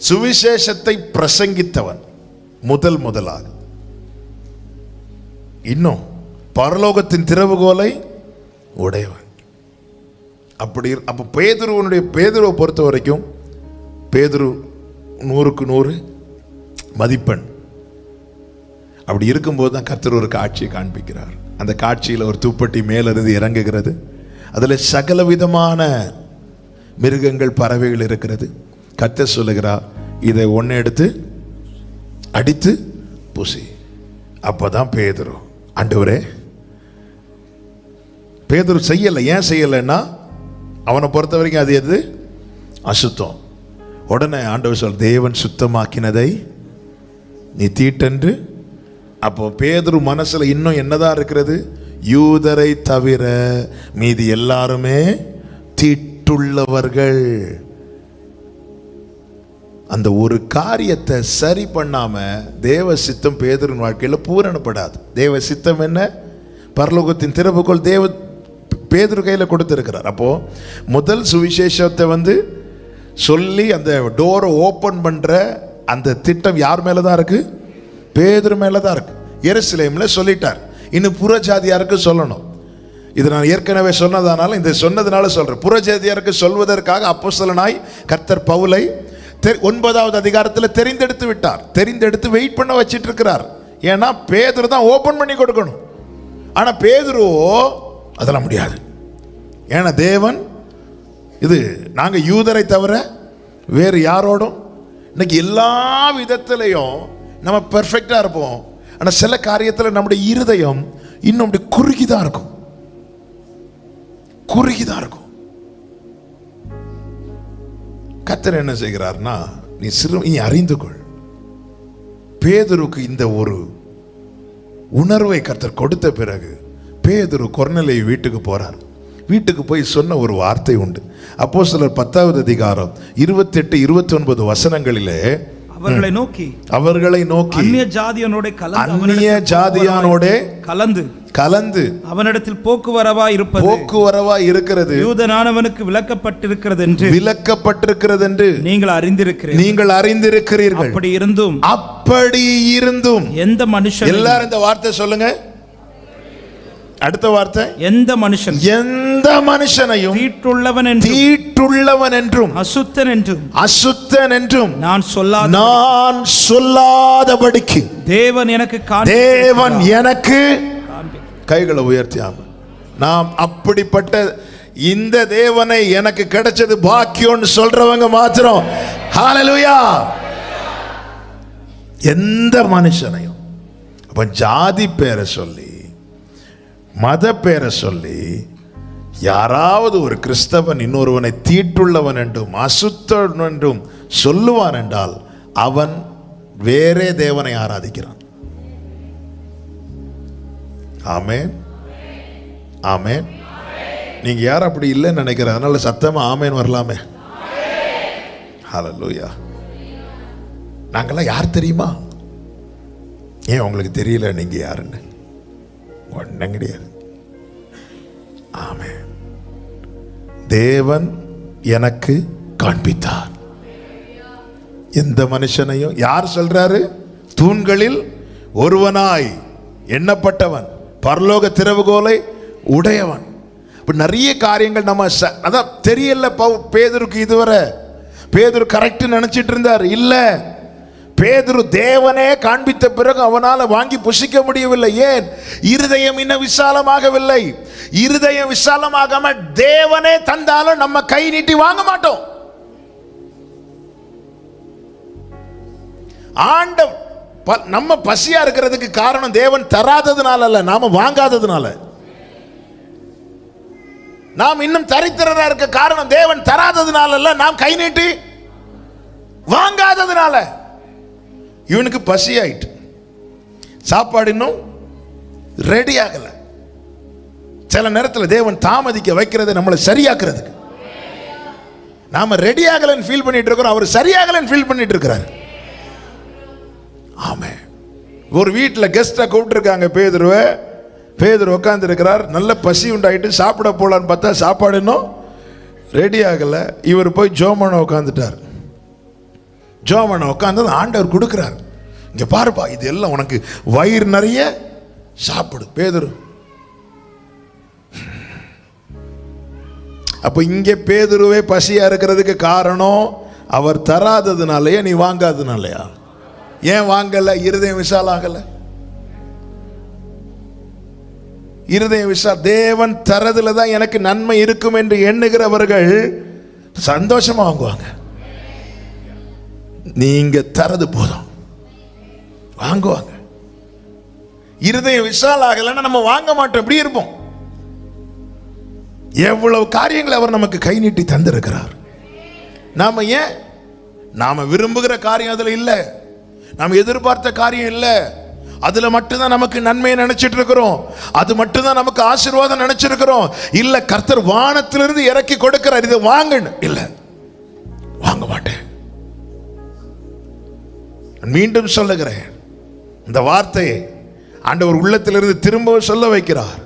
சுவிசேஷத்தை பிரசங்கித்தவன் முதலாக. இன்னும் பரலோகத்தின் திறவுகோலை உடையவன். அப்ப பேதுருவை பொறுத்த வரைக்கும் பேதுரு 100க்கு 100 மதிப்பெண். அப்படி இருக்கும்போது தான் கர்த்தர் ஒரு காட்சியை காண்பிக்கிறார். அந்த காட்சியில் ஒரு தூப்பட்டி மேலிருந்து இறங்குகிறது. அதில் சகல விதமான மிருகங்கள், பறவைகள் இருக்கிறது. கர்த்தர் சொல்லுகிறார், இதை ஒன்று எடுத்து அடித்து பூசி. அப்பதான் பேதுரு, ஆண்டவரே, பேதுரு செய்யலை. ஏன் செய்யலைன்னா அவனை பொறுத்த வரைக்கும் அது எது? அசுத்தம். உடனே ஆண்டவர் சொல், தேவன் சுத்தமாக்கினதை நீ தீட்டென்று. அப்போ பேதுரு மனசுல இன்னும் என்னதான் இருக்கிறது? யூதரை தவிர மீதி எல்லாருமே தீட்டுள்ளவர்கள். அந்த ஒரு காரியத்தை சரி பண்ணாம தேவ சித்தம் பேதுருவின் வாழ்க்கையில் பூரணப்படாது. தேவ சித்தம் என்ன? பரலோகத்தின் திறவுகோல் பேதுரு கையில் கொடுத்திருக்கிறார். அப்போ முதல் சுவிசேஷத்தை சொல்லி அந்த டோரை ஓப்பன் பண்ற அந்த திட்டம் யார் மேல தான் இருக்கு? பேதுரு மேல தான் இருக்கு. எருசலேம்ல சொல்லிட்டார், இன்னும் புறஜாதியாருக்கு சொல்லணும். இது நான் ஏற்கனவே சொன்னதானால இந்த சொன்னதுனால சொல்றேன். புறஜாதியாருக்கு சொல்வதற்காக அப்போஸ்தலனாய் கர்த்தர் பவுலை 9வது அதிகாரத்தில் தெரிந்தெடுத்து விட்டார். தெரிந்தெடுத்து வெயிட் பண்ண வச்சிட்டு இருக்கிறார். ஏன்னா பேதுரு தான் ஓபன் பண்ணி கொடுக்கணும். ஆனா பேதுருவோ அதெல்லாம் முடியாது. ஏன்னா தேவன் இது நாங்க யூதரை தவிர வேறு யாரோடும், இன்னைக்கு எல்லா விதத்திலையும் நம்ம பெர்ஃபெக்டா இருப்போம். ஆனா சில காரியத்தில் நம்முடைய இருதயம் இன்னும் அப்படி குறுகிதான் இருக்கும். கர்த்தர் என்ன செய்கிறார்னா, நீ அறிந்து கொள். பேதுருக்கு இந்த ஒரு உணர்வை கர்த்தர் கொடுத்த பிறகு பேதுரு கொர்நேலியு வீட்டுக்கு போறார். வீட்டுக்கு போய் சொன்ன ஒரு வார்த்தை உண்டு. அப்போஸ்தலர் 10வது அதிகாரம் 28, 29 வசனங்களிலே அவர்களை நோக்கி அந்நிய ஜாதியானோட கலந்து அவனிடத்தில் போக்குவரவா இருக்கிறது யூதனானவனுக்கு விலக்கப்பட்டிருக்கிறது என்று நீங்கள் அறிந்திருக்கிறீர்கள். அப்படி இருந்தும் எந்த மனுஷன், எல்லாரும் இந்த வார்த்தை சொல்லுங்க, அடுத்த வார்த்தை, எந்த மனுஷனையும் தீட்டுள்ளவன் என்றும் அசுத்தன் என்றும் நான் சொல்லாதபடிக்கு தேவன் எனக்கு கைகளை உயர்த்தியாம நாம் அப்படிப்பட்ட இந்த தேவனை எனக்கு கிடைச்சது பாக்கியம்னு சொல்றவங்க மாத்திரம் ஹல்லேலூயா. எந்த மனுஷனையும், அப்ப ஜாதி பேரை சொல்லி மத பேரை சொல்லி யாராவது ஒரு கிறிஸ்தவன் இன்னொருவனை தீட்டுள்ளவன் என்றும் அசுத்தன் என்றும் சொல்லுவான் என்றால் அவன் வேறே தேவனை ஆராதிக்கிறான். ஆமென், ஆமென். நீங்க யாரும் அப்படி இல்லைன்னு நினைக்கிறேன், அதனால சத்தமா ஆமென் வரலாமே. ஹல்லேலூயா. நாங்கெல்லாம் யார் தெரியுமா? ஏன் உங்களுக்கு தெரியல நீங்க யாருன்னு? ஒன்றும் கிடையாது. ஆமென். தேவன் எனக்கு காண்பித்தார். எந்த மனுஷனையும் யார் சொல்றாரு? தூண்களில் ஒருவனாய் எண்ணப்பட்டவன், பரலோக திறவுகோலை உடையவன். இப்ப நிறைய காரியங்கள் நம்ம அதான் தெரியல. பேதுருக்கு இதுவரை பேதுரு கரெக்ட் நினைச்சிட்டு இருந்தார். இல்ல, பேதுரு தேவனே காண்பித்த பிறகு அவனால வாங்கி புசிக்க முடியவில்லை. ஏன்? இருதயம் இன்னும் விசாலமாகவில்லை. இருதயம் விசாலமாகாம தேவனே தந்தாலும் நம்ம கை நீட்டி வாங்க மாட்டோம். நம்ம பசியா இருக்கிறதுக்கு காரணம் தேவன் தராததுனால அல்ல, நாம வாங்காததுனால. நாம் இன்னும் தரித்திரரா இருக்க காரணம் தேவன் தராததுனால அல்ல, நாம் கை நீட்டி வாங்காததுனால. இவனுக்கு பசி ஆயிட்டு, சாப்பாடு இன்னும் ரெடி ஆகல. சில நேரத்தில் தேவன் தாமதிக்க வைக்கிறது நம்மளை சரியாக்குறதுக்கு. நாம ரெடி ஆகலன்னு ஃபீல் பண்ணிட்டு இருக்கிறோம், அவர் சரியாகலன்னு ஃபீல் பண்ணிட்டு இருக்கிறார். ஆமென். ஒரு வீட்டில் கெஸ்ட்டை கூப்பிட்டுருக்காங்க பேதுருவை. பேதுரு உட்கார்ந்து இருக்கிறார். நல்ல பசி உண்டாயிட்டு சாப்பிட போலான்னு பார்த்தா சாப்பாடு இன்னும் ரெடி ஆகல. இவர் போய் ஜோமனை உட்காந்துட்டார். ஜோமனை உட்காந்து ஆண்டவர் கொடுக்கிறார். இங்க பாருப்பா, இது எல்லாம் உனக்கு வயிறு நிறைய சாப்பிடு. பேதுரு அப்ப இங்க பேதுருவே பசியா இருக்கிறதுக்கு காரணம் அவர் தராததுனாலயா, நீ வாங்காததுனாலயா? ஏன் வாங்கல? இருதயம் விசாலாகல. இருதயம் தேவன் தரதுல தான் எனக்கு நன்மை இருக்கும் என்று எண்ணுகிறவர்கள் சந்தோஷமா வாங்குவாங்க. நீங்க தரது போதும் வாங்குவாங்க. இருதயம் விசாலாகலன்னா நம்ம வாங்க மாட்டோம், எப்படி இருப்போம்? எவ்வளவு காரியங்களை அவர் நமக்கு கை நீட்டி தந்திருக்கிறார். நாம ஏன்? நாம விரும்புகிற காரியம் அதுல இல்ல, நாம் எதிர்பார்த்த காரியம் இல்ல, அதுல மட்டும்தான் நமக்கு நன்மையை நினைச்சிட்டு இருக்கிறோம், அது மட்டும்தான் நமக்கு ஆசீர்வாதம் நினைச்சிருக்கிறோம். இல்ல, கர்த்தர் வானத்திலிருந்து இறக்கி கொடுக்கிறார், இதை வாங்கன்னு. இல்ல, வாங்க மாட்டேன். மீண்டும் சொல்லுகிறேன், இந்த வார்த்தையை ஆண்டவர் உள்ளத்திலிருந்து திரும்ப சொல்ல வைக்கிறார்.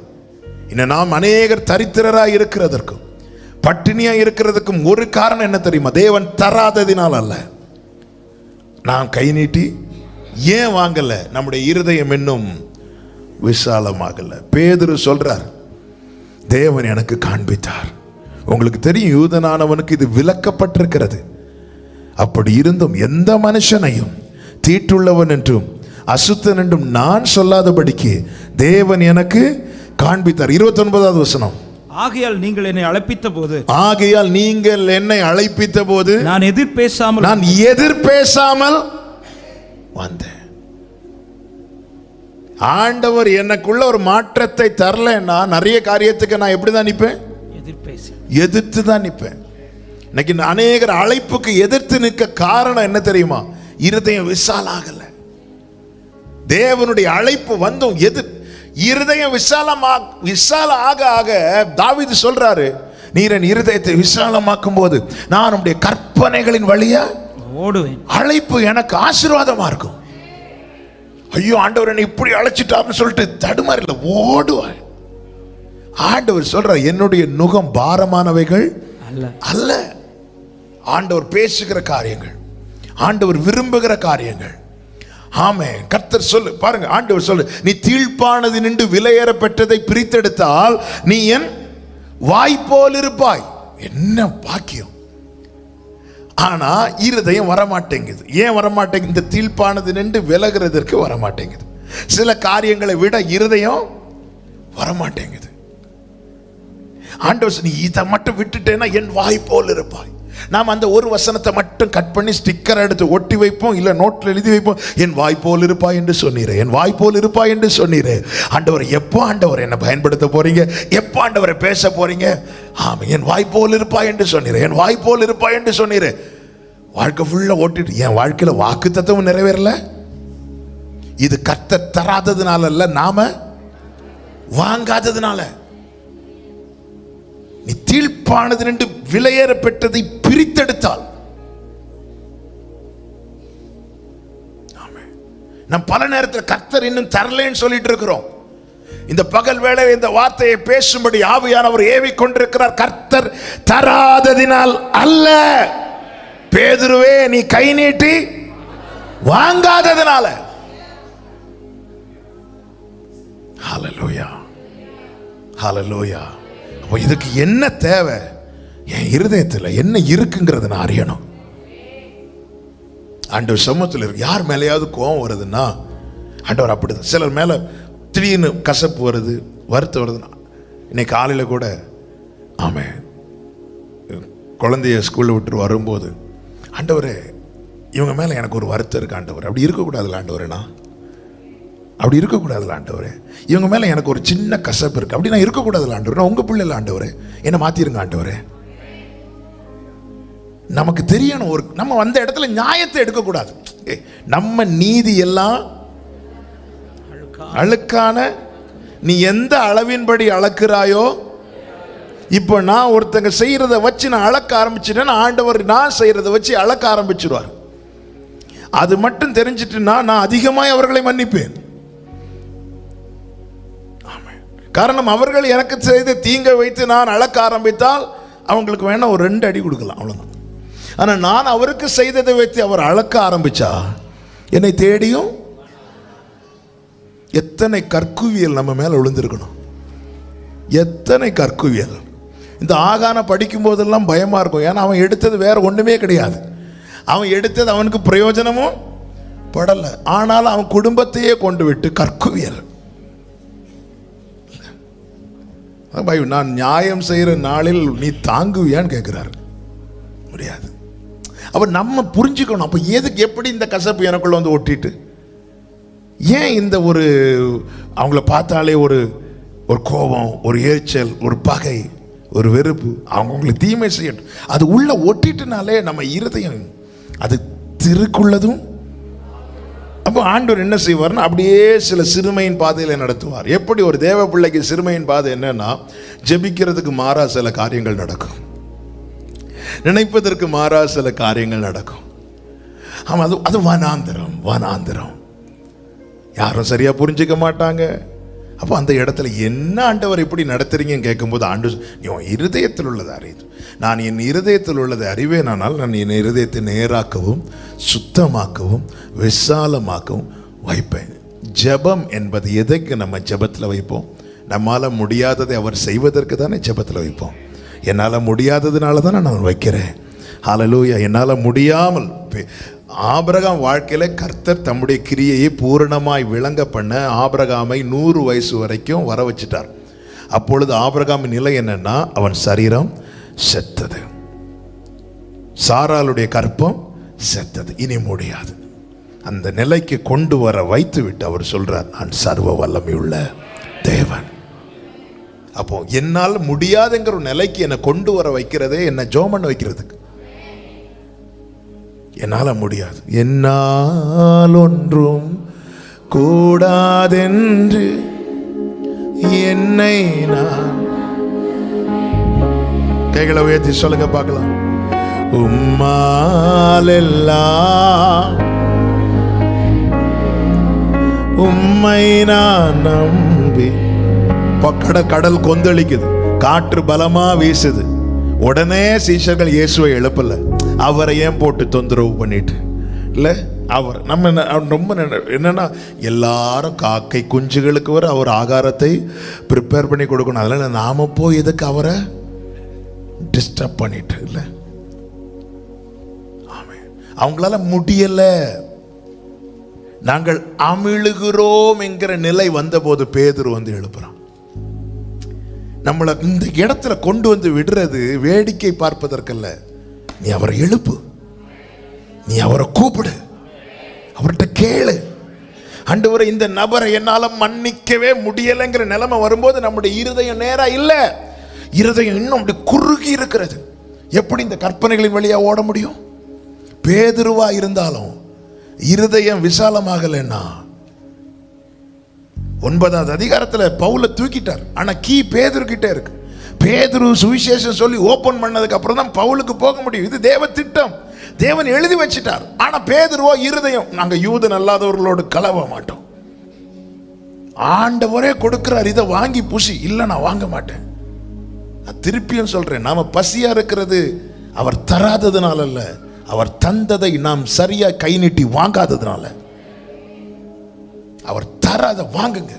இன்னும் நாம் அநேகர் தரித்திரராய் இருக்கிறதற்கும் பட்டினியா இருக்கிறதுக்கும் ஒரு காரணம் என்ன தெரியுமா? தேவன் தராததினால் அல்ல. நாம் கை நீட்டி ஏன் வாங்கல? நம்முடைய இருதயம் இன்னும் விசாலமாகல. பேதுரு சொல்றார், தேவன் எனக்கு காண்பித்தார். உங்களுக்கு தெரியும், யூதனானவனுக்கு இது விலக்கப்பட்டிருக்கிறது. அப்படி இருந்தும் எந்த மனுஷனையும் தீட்டுள்ளவன் என்றும் அசுத்தன் என்றும் நான் சொல்லாதபடிக்கு தேவன் எனக்கு காண்பித்தார். 29வது வசனம். ஆகையால் நீங்கள் என்னை அழைப்பித்த போது நான் எதிர்பேசாமல் வந்தேன். ஆண்டவர் எனக்குள்ள ஒரு மாற்றத்தை தரலன்னா நிறைய காரியத்துக்கு நான் எப்படிதான் நிற்பேன்? எதிர்த்து தான் நிற்பேன். இன்னைக்கு அநேகர் அழைப்புக்கு எதிர்த்து நிற்க காரணம் என்ன தெரியுமா? இருதயம் விசாலாகல. தேவனுடைய அழைப்பு வந்தும் இருதயம் விசால ஆக ஆக தாவீது சொல்றாரு, நீர் என் இருதயத்தை விசாலமாக்கும் போது நான் உம்முடைய கற்பனைகளின் வழியா ஓடுவேன். அழைப்பு எனக்கு ஆசீர்வாதமா இருக்கும். ஐயோ ஆண்டவர் என்னை இப்படி அழைச்சிட்டாருன்னு சொல்லிட்டு தடுமாறல, ஓடுவார். ஆண்டவர் சொல்றார், என்னுடைய நுகம் பாரமானவைகள் அல்ல. ஆண்டவர் பேசுகிற காரியங்கள், ஆண்டவர் விரும்புகிற காரியங்கள். ஆமென். கர்த்தர் சொல்லு பாருங்க, ஆண்டவர் சொல்லு, நீ தீழ்ப்பானது நின்று விலையேற பெற்றதை பிரித்தெடுத்தால் நீ என் வாய்ப்போல் இருப்பாய். என்ன பாக்கியம். ஆனா இருதயம் வரமாட்டேங்குது. ஏன் வரமாட்டேங்குது? இந்த தீழ்ப்பானது நின்று விலகிறதற்கு வரமாட்டேங்குது. சில காரியங்களை விட இருதயம் வரமாட்டேங்குது. ஆண்டவர் நீ இதை மட்டும் விட்டுட்டேன்னா என் வாய்ப்போல் இருப்பாய். நாம் அந்த ஒரு வசனத்தை மட்டும் கட் பண்ணி ஸ்டிக்கர் எடுத்து ஒட்டி வைப்போம், இல்ல நோட்டில் எழுதி வைப்போம். என் வாய்ப்போல் இருப்பாய் என்று சொன்னீரே, என் வாய்ப்போல் இருப்பாய் என்று சொன்னீரே. ஆண்டவர் எப்போ ஆண்டவர் என்ன பயன்படுத்த போறீங்க, எப்போ ஆண்டவரை பேச போறீங்க? ஆமா, என் வாய்ப்போல் இருப்பாய் என்று சொன்னீரே, என் வாய்ப்போல் இருப்பாய் என்று சொன்னீரே. வாழ்க்கை ஃபுல்லா ஓட்டிட்டு என் வாழ்க்கையில வாக்கு தத்துவம் நிறைவேறல. இது கர்த்தர் தராததுனால அல்ல, நாம வாங்காததுனால. நீ தீழ்ப்பானது நின்று விலையேற பெற்றதை பிரித்தெடுத்தால், நம் பல நேரத்தில் கர்த்தர் இன்னும் தரலேன்னு சொல்லிட்டு இருக்கிறோம். இந்த பகல் வேளை இந்த வார்த்தையை பேசும்படி ஆவியானவர் ஏவி கொண்டிருக்கிறார். கர்த்தர் தராததினால் அல்ல, பேதுருவே நீ கை நீட்டி வாங்காததினால. ஹல்லேலூயா, ஹல்லேலூயா. அப்போ இதுக்கு என்ன தேவை? என் இருதயத்தில் என்ன இருக்குங்கிறத நான் அறியணும். ஆண்டவர் சமூகத்தில் இருக்கு. யார் மேலேயாவது கோபம் வருதுன்னா ஆண்டவர் அப்படிதான். சிலர் மேலே திடீர்னு கசப்பு வருது, வருத்தம் வருதுன்னா. இன்னைக்கு காலையில் கூட ஆமாம் குழந்தைய ஸ்கூலில் விட்டு வரும்போது, ஆண்டவரே இவங்க மேலே எனக்கு ஒரு வருத்தம் இருக்கு ஆண்டவர், அப்படி இருக்கக்கூடாதுல்ல ஆண்டவரேண்ணா, அப்படி இருக்கக்கூடாதுல்ல ஆண்டவரே, இவங்க மேலே எனக்கு ஒரு சின்ன கசப்பு இருக்கு, அப்படி நான் இருக்கக்கூடாதுல்ல ஆண்டவரே, நான் உங்கள் பிள்ளை இல்லை ஆண்டவரே, என்னை மாற்றிருங்க ஆண்டவரே. நமக்கு தெரியணும், ஒரு நம்ம வந்த இடத்துல நியாயத்தை எடுக்கக்கூடாது. நம்ம நீதி எல்லாம் அழுக்கான, நீ எந்த அளவின்படி அளக்குறாயோ, இப்போ நான் ஒருத்தங்க செய்யறத வச்சு நான் அளக்க ஆரம்பிச்சிட்டேன்னா ஆண்டவர் நான் செய்யறத வச்சு அளக்க ஆரம்பிச்சிருவார். அது மட்டும் தெரிஞ்சிட்டுனா நான் அதிகமாய் அவர்களை மன்னிப்பேன். காரணம், அவர்கள் எனக்கு செய்த தீங்கை வைத்து நான் அளக்க ஆரம்பித்தால் அவங்களுக்கு வேணா ஒரு 2 அடி கொடுக்கலாம், அவ்வளவுதான். ஆனா நான் அவருக்கு செய்ததை வைத்து அவர் அளக்க ஆரம்பிச்சா என்னை தேடியும். எத்தனை கற்குவியல் நம்ம மேல விழுந்திருக்கணும், எத்தனை கற்குவியல். இந்த ஆகான படிக்கும் போதெல்லாம் பயமா இருக்கும். ஏன்னா அவன் எடுத்தது வேற ஒண்ணுமே கிடையாது. அவன் எடுத்தது அவனுக்கு பிரயோஜனமும் படல. ஆனாலும் அவன் குடும்பத்தையே கொண்டு விட்டு கற்குவியல். நான் நியாயம் செய்யற நாளில் நீ தாங்குவியான்னு கேட்கிறாரு. முடியாது. அப்ப நம்ம புரிஞ்சுக்கணும். அப்ப எதுக்கு, எப்படி இந்த கசப்பு எனக்குள்ள வந்து ஒட்டிட்டு, ஏன் இந்த ஒரு அவங்கள பார்த்தாலே ஒரு கோபம், ஒரு எரிச்சல், ஒரு பகை, ஒரு வெறுப்பு, அவங்களுக்கு தீமை செய்யட்டும், அது உள்ள ஒட்டிட்டுனாலே நம்ம இருதயம் அது திருக்குள்ளதும். அப்போ ஆண்டவர் என்ன செய்வார்னா அப்படியே சில சிறுமையின் பாதையில் நடத்துவார். எப்படி ஒரு தேவ பிள்ளைக்கு சிறுமையின் பாதை என்னன்னா, ஜெபிக்கிறதுக்கு மாறா சில காரியங்கள் நடக்கும், நினைப்பதற்கு மாறா சில காரியங்கள் நடக்கும். ஆமாம், அது வனாந்திரம், வனாந்திரம். யாரும் சரியா புரிஞ்சுக்க மாட்டாங்க. அப்போ அந்த இடத்துல என்ன ஆண்டவர் இப்படி நடத்துறீங்கன்னு கேட்கும்போது, ஆண்டு நீ இருதயத்தில் உள்ளதை அறிவு, நான் என் இருதயத்தில் உள்ளதை அறிவேனானால் நான் என் இருதயத்தை நேராக்கவும் சுத்தமாக்கவும் விசாலமாக்கவும் வைப்பேன். ஜெபம் என்பது எதைக்கு நம்ம ஜெபத்தில் வைப்போம்? நம்மால் முடியாததை அவர் செய்வதற்கு தானே ஜெபத்தில் வைப்போம். என்னால் முடியாததுனால தானே நான் வைக்கிறேன். ஹல்லேலூயா. என்னால் முடியாமல், ஆபிரகாம் வாழ்க்கையில் கர்த்தர் தம்முடைய கிரியையை பூரணமாய் விளங்க பண்ண ஆபிரகாமை 100 வயசு வரைக்கும் வர வச்சிட்டார். அப்பொழுது ஆபிரகாமின் நிலை என்னன்னா, அவன் சரீரம் செத்தது, சாராளுடைய கற்பம் செத்தது, இனி முடியாது. அந்த நிலைக்கு கொண்டு வர வைத்து விட்டு அவர் சொல்றார், நான் சர்வ வல்லமையுள்ள தேவன். அப்போ என்னால் முடியாதுங்கிற ஒரு நிலைக்கு என்னை கொண்டு வர வைக்கிறதே என்ன ஜோமன் வைக்கிறதுக்கு. என்னால் முடியாது, என்னால் ஒன்றும் கூடாதென்று என்னை நான். கைகளை உயர்த்தி சொல்லுங்க பார்க்கலாம். உம்மாலெல்லாம் உம்மை நான் நம்பி. கடல் கொந்தளிக்குது, காற்று பலமா வீசுது. உடனே சீஷர்கள் இயேசுவை எழுப்பல. அவரை ஏன் போட்டு தொந்தரவு பண்ணிட்டு இல்லை? அவர் நம்ம ரொம்ப என்னன்னா எல்லாரும் காக்கை குஞ்சுகளுக்கு வர அவர் ஆகாரத்தை ப்ரிப்பேர் பண்ணி கொடுக்கணும். அதனால நாம போய் எதுக்கு அவரை டிஸ்டர்ப் பண்ணிட்டு இல்லை? அவங்களால முடியல. நாங்கள் அமிழுகிறோம் என்கிற நிலை வந்தபோது பேதுரு வந்து எழுப்புறான். நம்மளை இந்த இடத்துல கொண்டு வந்து விடுறது வேடிக்கை பார்ப்பதற்கல்ல. நீ அவரை எழுப்பு, நீ அவரை கூப்பிடு, அவர்கிட்ட கேளு. ஆண்டவரே, இந்த நபரை என்னால மன்னிக்கவே முடியலைங்கிற நிலைமை வரும்போது நம்முடைய இருதயம் நேரா இல்ல, இருதயம் இன்னும் அப்படி குறுகி இருக்கிறது. எப்படி இந்த கற்பனைகளின் வழியா ஓட முடியும்? பேதுருவா இருந்தாலும் இருதயம் விசாலமாகலன்னா 9வது அதிகாரத்துல பவுல தூக்கிட்டார். ஆனா கீ பேதுரு கிட்ட இருக்கு. பேதுரு சுவிசேஷம் சொல்லி ஓபன் பண்ணதுக்கு அப்புறம் தான் பவுலுக்கு போக முடியும். இது தேவ திட்டம், தேவன் எழுதி வச்சிட்டார். ஆனா பேதுருவோ இருதயம், நாங்க யூதன் அல்லாதவர்களோடு கலவ மாட்டோம். ஆண்டவரே கொடுக்கிறார், இதை வாங்கி புசி. இல்ல, நான் வாங்க மாட்டேன். நான் திருப்பியும் சொல்றேன், நாம பசியா இருக்கிறது அவர் தராததுனால அல்ல, அவர் தந்ததை நாம் சரியா கை நீட்டி வாங்காததுனால. அவர் தராத வாங்குங்க.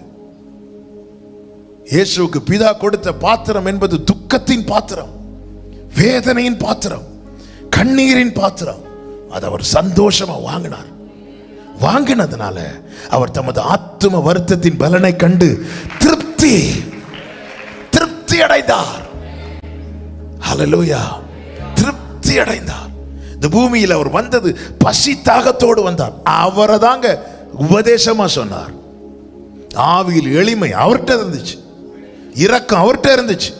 இயேசுவுக்கு பிதா கொடுத்த பாத்திரம் என்பது துக்கத்தின் பாத்திரம், வேதனையின் பாத்திரம், கண்ணீரின் பாத்திரம். அது அவர் சந்தோஷமா வாங்கினார். வாங்கினதுனால அவர் தமது ஆத்தும வருத்தத்தின் பலனை கண்டு திருப்தி அடைந்தார். ஹல்லேலூயா, திருப்தி அடைந்தார். இந்த பூமியில் அவர் வந்தது பசி தாகத்தோடு வந்தார். அவரை தாங்க உபதேசமா சொன்னார். ஆவியில் எளிமை அவர்கிட்ட இருந்துச்சு, இரக்கம் அவர்கிட்ட இருந்துச்சு,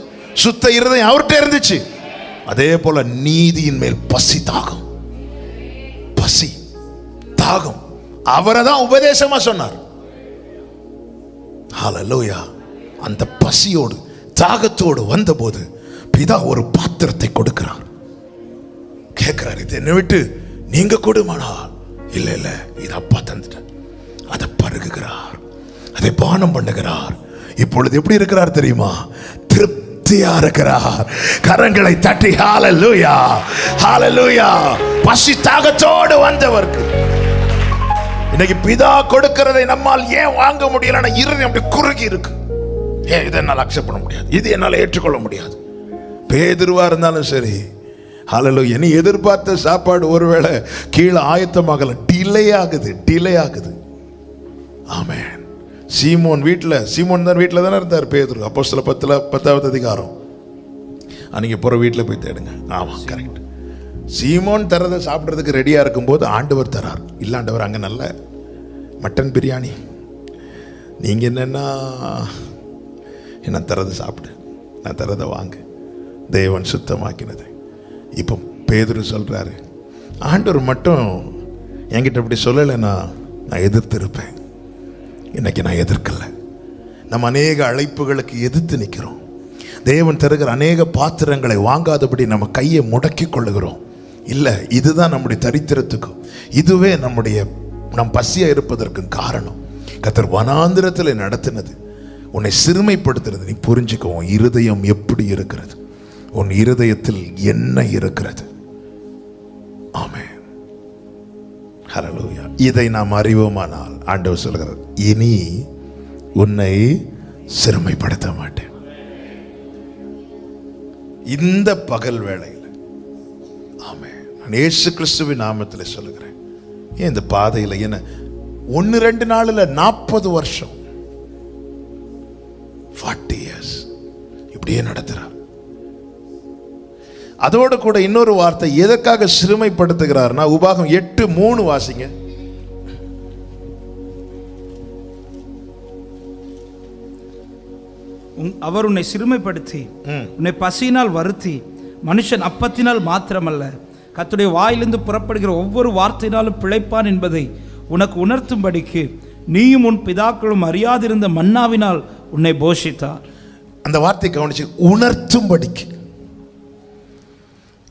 சுத்த இருதயம் அவர்கிட்ட இருந்துச்சு. அதே போல நீதியின் மேல் பசி தாகம், பசி தாகம் அவரை தான் உபதேசமா சொன்னார். ஹல்லேலூயா. அந்த பசியோடு தாகத்தோடு வந்தபோது பிதா ஒரு பாத்திரத்தை கொடுக்கிறார். கேட்கிறார், இது என்னை விட்டு நீங்க கொடுமானால். இல்ல இல்ல, இது அப்பா தந்துட்டார். அதை பருகுகிறார், அதை பானம் பண்ணுகிறார். இப்பொழுது எப்படி இருக்கிறார் தெரியுமா? திருப்தியா இருக்கிறார். கரங்களை தட்டி ஹல்லேலூயா, ஹல்லேலூயா. பசி தாகத்தோடு வந்தவருக்கு இன்னைக்கு பிதா கொடுக்கிறதை நம்மால் ஏன் வாங்க முடியலன்னா இருதயம் அப்படி குறுகி இருக்கு. ஏன் இதை என்னால் அக்செப்ட் பண்ண முடியாது, இது என்னால் ஏற்றுக்கொள்ள முடியாது. பேதுருவா இருந்தாலும் சரி, ஹல்லேலூயா, நீ எதிர்பார்த்த சாப்பாடு ஒருவேளை கீழே ஆயத்தமாகல, டிலே ஆகுது. ஆமென். சீமோன் தான் வீட்டில் தானே இருந்தார் பேதுரு. அப்போஸ்தலர் 10வது அதிகாரம் அன்னைக்கு போகிற வீட்டில் போய் தேடுங்க. ஆமாம், கரெக்ட். சீமோன் தரதை சாப்பிட்றதுக்கு ரெடியாக இருக்கும்போது ஆண்டவர் தரார். இல்லை ஆண்டவர், அங்கே நல்ல மட்டன் பிரியாணி, நீங்கள் என்னென்னா என்ன தரதை சாப்பிடு, நான் தரதை வாங்கு. தேவன் சுத்தமாக்கினது. இப்போ பேதுரு சொல்கிறாரு, ஆண்டவர் மட்டும் என்கிட்ட அப்படி சொல்லலைன்னா நான் எதிர்த்திருப்பேன். இன்னைக்கு நான் எதிர்க்கல. நம்ம அநேக அழைப்புகளுக்கு எதிர்த்து நிற்கிறோம். தேவன் தருகிற அநேக பாத்திரங்களை வாங்காதபடி நம்ம கையை முடக்கி கொள்ளுகிறோம். இல்லை, இதுதான் நம்முடைய தரித்திரத்துக்கும், இதுவே நம் பசியா இருப்பதற்கு காரணம். கர்த்தர் வனாந்திரத்தில் நடத்தினது உன்னை சிறுமைப்படுத்துறது. நீ புரிஞ்சுக்கோ, உன் இருதயம் எப்படி இருக்கிறது, உன் இருதயத்தில் என்ன இருக்கிறது. ஆமென், ஹல்லேலூயா. இதை நாம் அறிவோமானால் ஆண்டவர் சொல்கிறார், இனி உன்னை சிறுமைப்படுத்த மாட்டேன். இந்த பகல் வேளையில் ஆமென், நான் இயேசு கிறிஸ்துவின் நாமத்தில் சொல்லுகிறேன். ஏன் இந்த பாதையில் என்ன 1-2 நாளில் 40 வருஷம் 40 years இப்படியே நடத்துறார். அதோடு கூட இன்னொரு வார்த்தை, எதற்காக சிறுமைப்படுத்துகிறார்னா, உபாகம் 8:3 வாசிங்க. அவர் உன்னை சிறுமைப்படுத்தி உன்னை பசியினால் வருத்தி, மனுஷன் அப்பத்தினால் மாத்திரமல்ல கர்த்தருடைய வாயிலிருந்து புறப்படுகிற ஒவ்வொரு வார்த்தையினாலும் பிழைப்பான் என்பதை உனக்கு உணர்த்தும்படிக்கு நீயும் உன் பிதாக்களும் அறியாதிருந்த மன்னாவினால் உன்னை போஷித்தார். அந்த வார்த்தை கவனிச்சு, உணர்த்தும்படிக்கு.